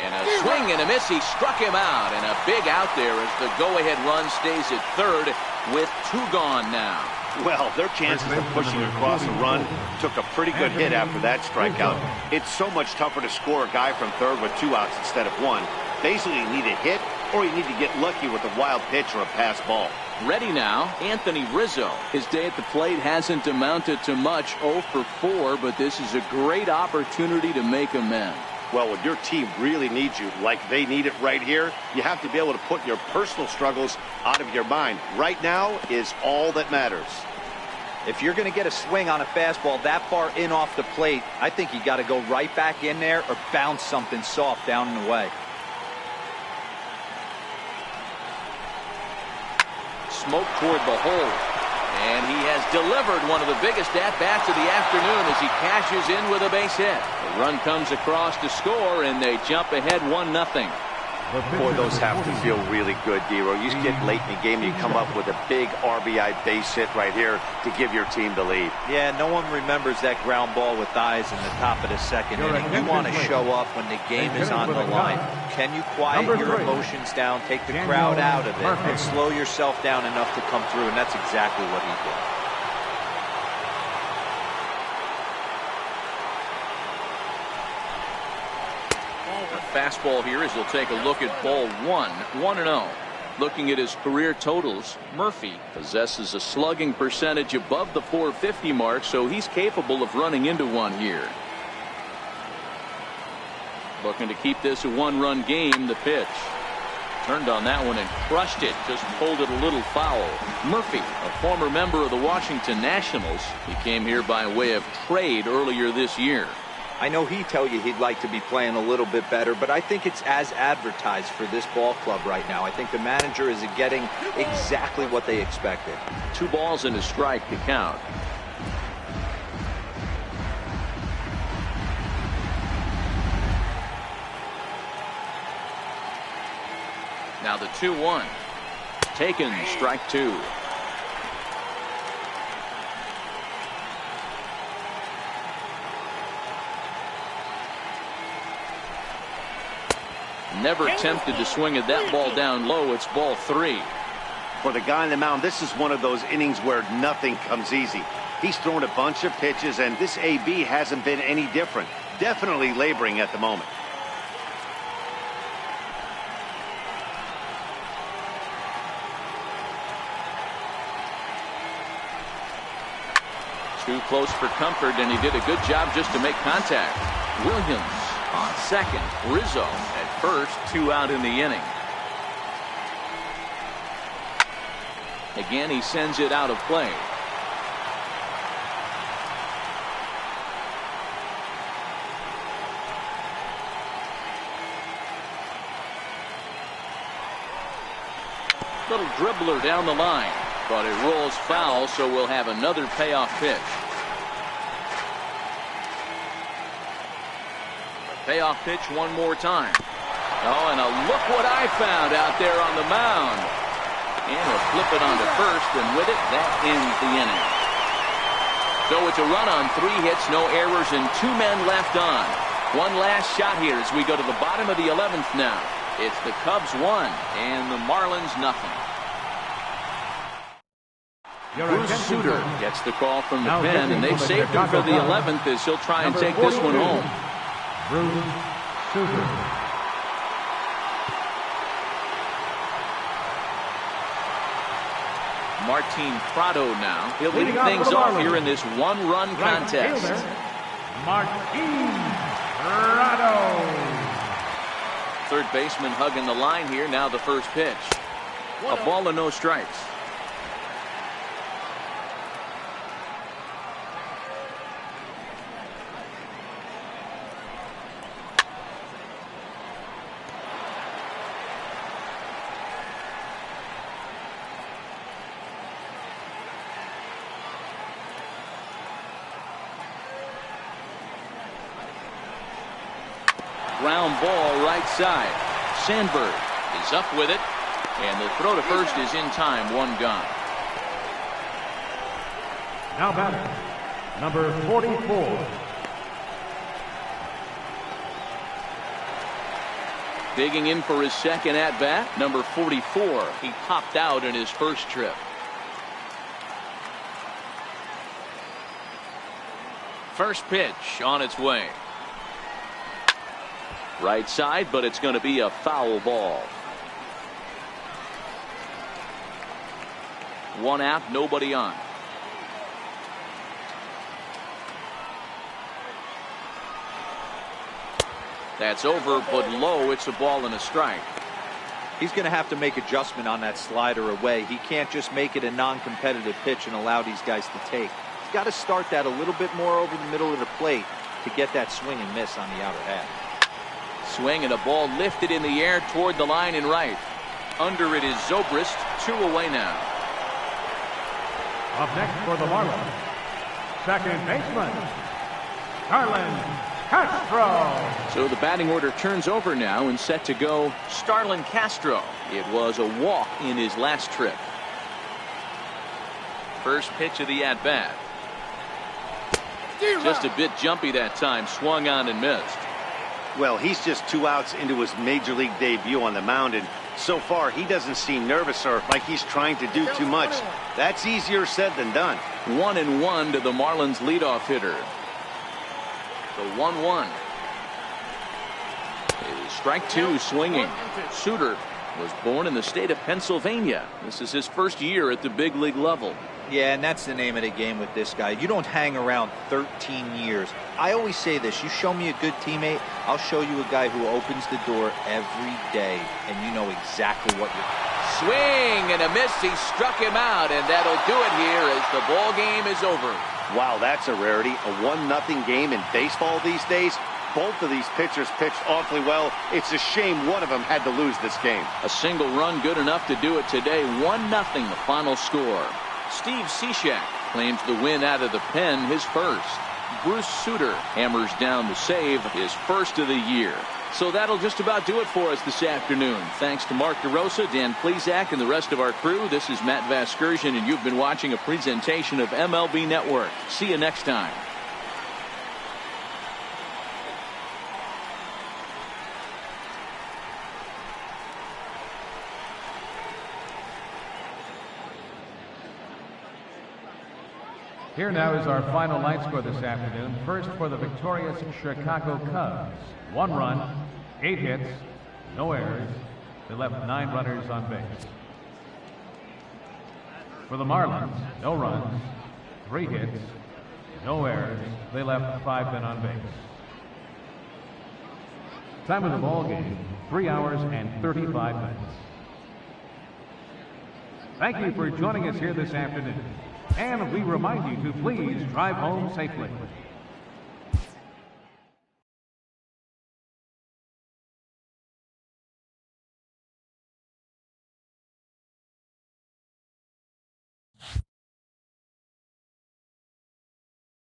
And a swing and a miss. He struck him out, and a big out there as the go-ahead run stays at third. with 2 gone now. Well, their chances of pushing across the run took a pretty good hit after that strikeout. It's so much tougher to score a guy from third with 2 outs instead of 1. Basically, you need a hit or you need to get lucky with a wild pitch or a pass ball. Ready now, Anthony Rizzo. His day at the plate hasn't amounted to much, 0 for 4, but this is a great opportunity to make amends. Well, when your team really needs you, like they need it right here, you have to be able to put your personal struggles out of your mind. Right now is all that matters. If you're going to get a swing on a fastball that far in off the plate, I think you got to go right back in there or bounce something soft down and away. Smoke toward the hole. And he has delivered one of the biggest at-bats of the afternoon as he cashes in with a base hit. The run comes across to score, and they jump ahead 1-0. Boy, those have to feel really good, Dero. You get late in the game, you come up with a big RBI base hit right here to give your team the lead. Yeah, no one remembers that ground ball with eyes in the top of the second inning. You want to show up when the game is on the line. Can you quiet your emotions down, take the crowd out of it, and slow yourself down enough to come through? And that's exactly what he did. Fastball here as he'll take a look at ball 1, 1-0. Looking at his career totals, Murphy possesses a slugging percentage above the .450 mark, so he's capable of running into one here. Looking to keep this a 1-run game. The pitch turned on that one and crushed it, just pulled it a little foul. Murphy, a former member of the Washington Nationals, he came here by way of trade earlier this year. I know he'd tell you he'd like to be playing a little bit better, but I think it's as advertised for this ball club right now. I think the manager is getting exactly what they expected. 2 balls and a strike to count. Now the 2-1. Taken, strike 2. Never tempted to swing at that ball down low. It's ball 3. For the guy on the mound, this is one of those innings where nothing comes easy. He's thrown a bunch of pitches, and this AB hasn't been any different. Definitely laboring at the moment. Too close for comfort, and he did a good job just to make contact. Williams on second. Rizzo at first. 2 out in the inning. Again, he sends it out of play. Little dribbler down the line, but it rolls foul, so we'll have another payoff pitch. Payoff pitch one more time. Oh, and look what I found out there on the mound. And he'll flip it onto first, and with it, that ends the inning. So it's a run on 3 hits, no errors, and 2 men left on. One last shot here as we go to the bottom of the 11th now. It's the Cubs 1 and the Marlins nothing. Bruce Sutter gets the call from the pen, and they've saved him for the 11th as he'll try and take this one home. Bruce Sutter. Martin Prado now. He'll lead things off here in this 1-run contest. Martin Prado. Third baseman hugging the line here. Now the first pitch. A ball and no strikes. Ground ball right side. Sandberg is up with it, and the throw to first is in time. 1 gone. Now batter, number 44. Digging in for his second at bat, number 44. He popped out in his first trip. First pitch on its way. Right side, but it's going to be a foul ball. One out, nobody on. That's over, but low. It's a ball and a strike. He's going to have to make adjustment on that slider away. He can't just make it a non-competitive pitch and allow these guys to take. He's got to start that a little bit more over the middle of the plate to get that swing and miss on the outer half. Swing and a ball lifted in the air toward the line and right. Under it is Zobrist. 2 away now. Up next for the Marlins, second baseman, Starlin Castro. So the batting order turns over now and set to go Starlin Castro. It was a walk in his last trip. First pitch of the at-bat. Just a bit jumpy that time. Swung on and missed. Well, he's just 2 outs into his major league debut on the mound, and so far he doesn't seem nervous or like he's trying to do too much. That's easier said than done. 1-1 to the Marlins leadoff hitter. The 1-1 is strike 2 swinging. Suter was born in the state of Pennsylvania. This is his first year at the big league level. Yeah, and that's the name of the game with this guy. You don't hang around 13 years. I always say this, you show me a good teammate, I'll show you a guy who opens the door every day, and you know exactly what you're. Swing and a miss. He struck him out, and that'll do it here as the ball game is over. Wow, that's a rarity. A 1-0 game in baseball these days. Both of these pitchers pitched awfully well. It's a shame one of them had to lose this game. A single run good enough to do it today. 1-0 the final score. Steve Cishek claims the win out of the pen, his first. Bruce Suter hammers down the save, his first of the year. So that'll just about do it for us this afternoon. Thanks to Mark DeRosa, Dan Plesac, and the rest of our crew. This is Matt Vasgersian, and you've been watching a presentation of MLB Network. See you next time. Here now is our final line score this afternoon. First for the victorious Chicago Cubs. 1 run, 8 hits, no errors. They left 9 runners on base. For the Marlins, no runs, 3 hits, no errors. They left 5 men on base. Time of the ball game, 3 hours and 35 minutes. Thank you for joining us here this afternoon. And we remind you to please drive home safely.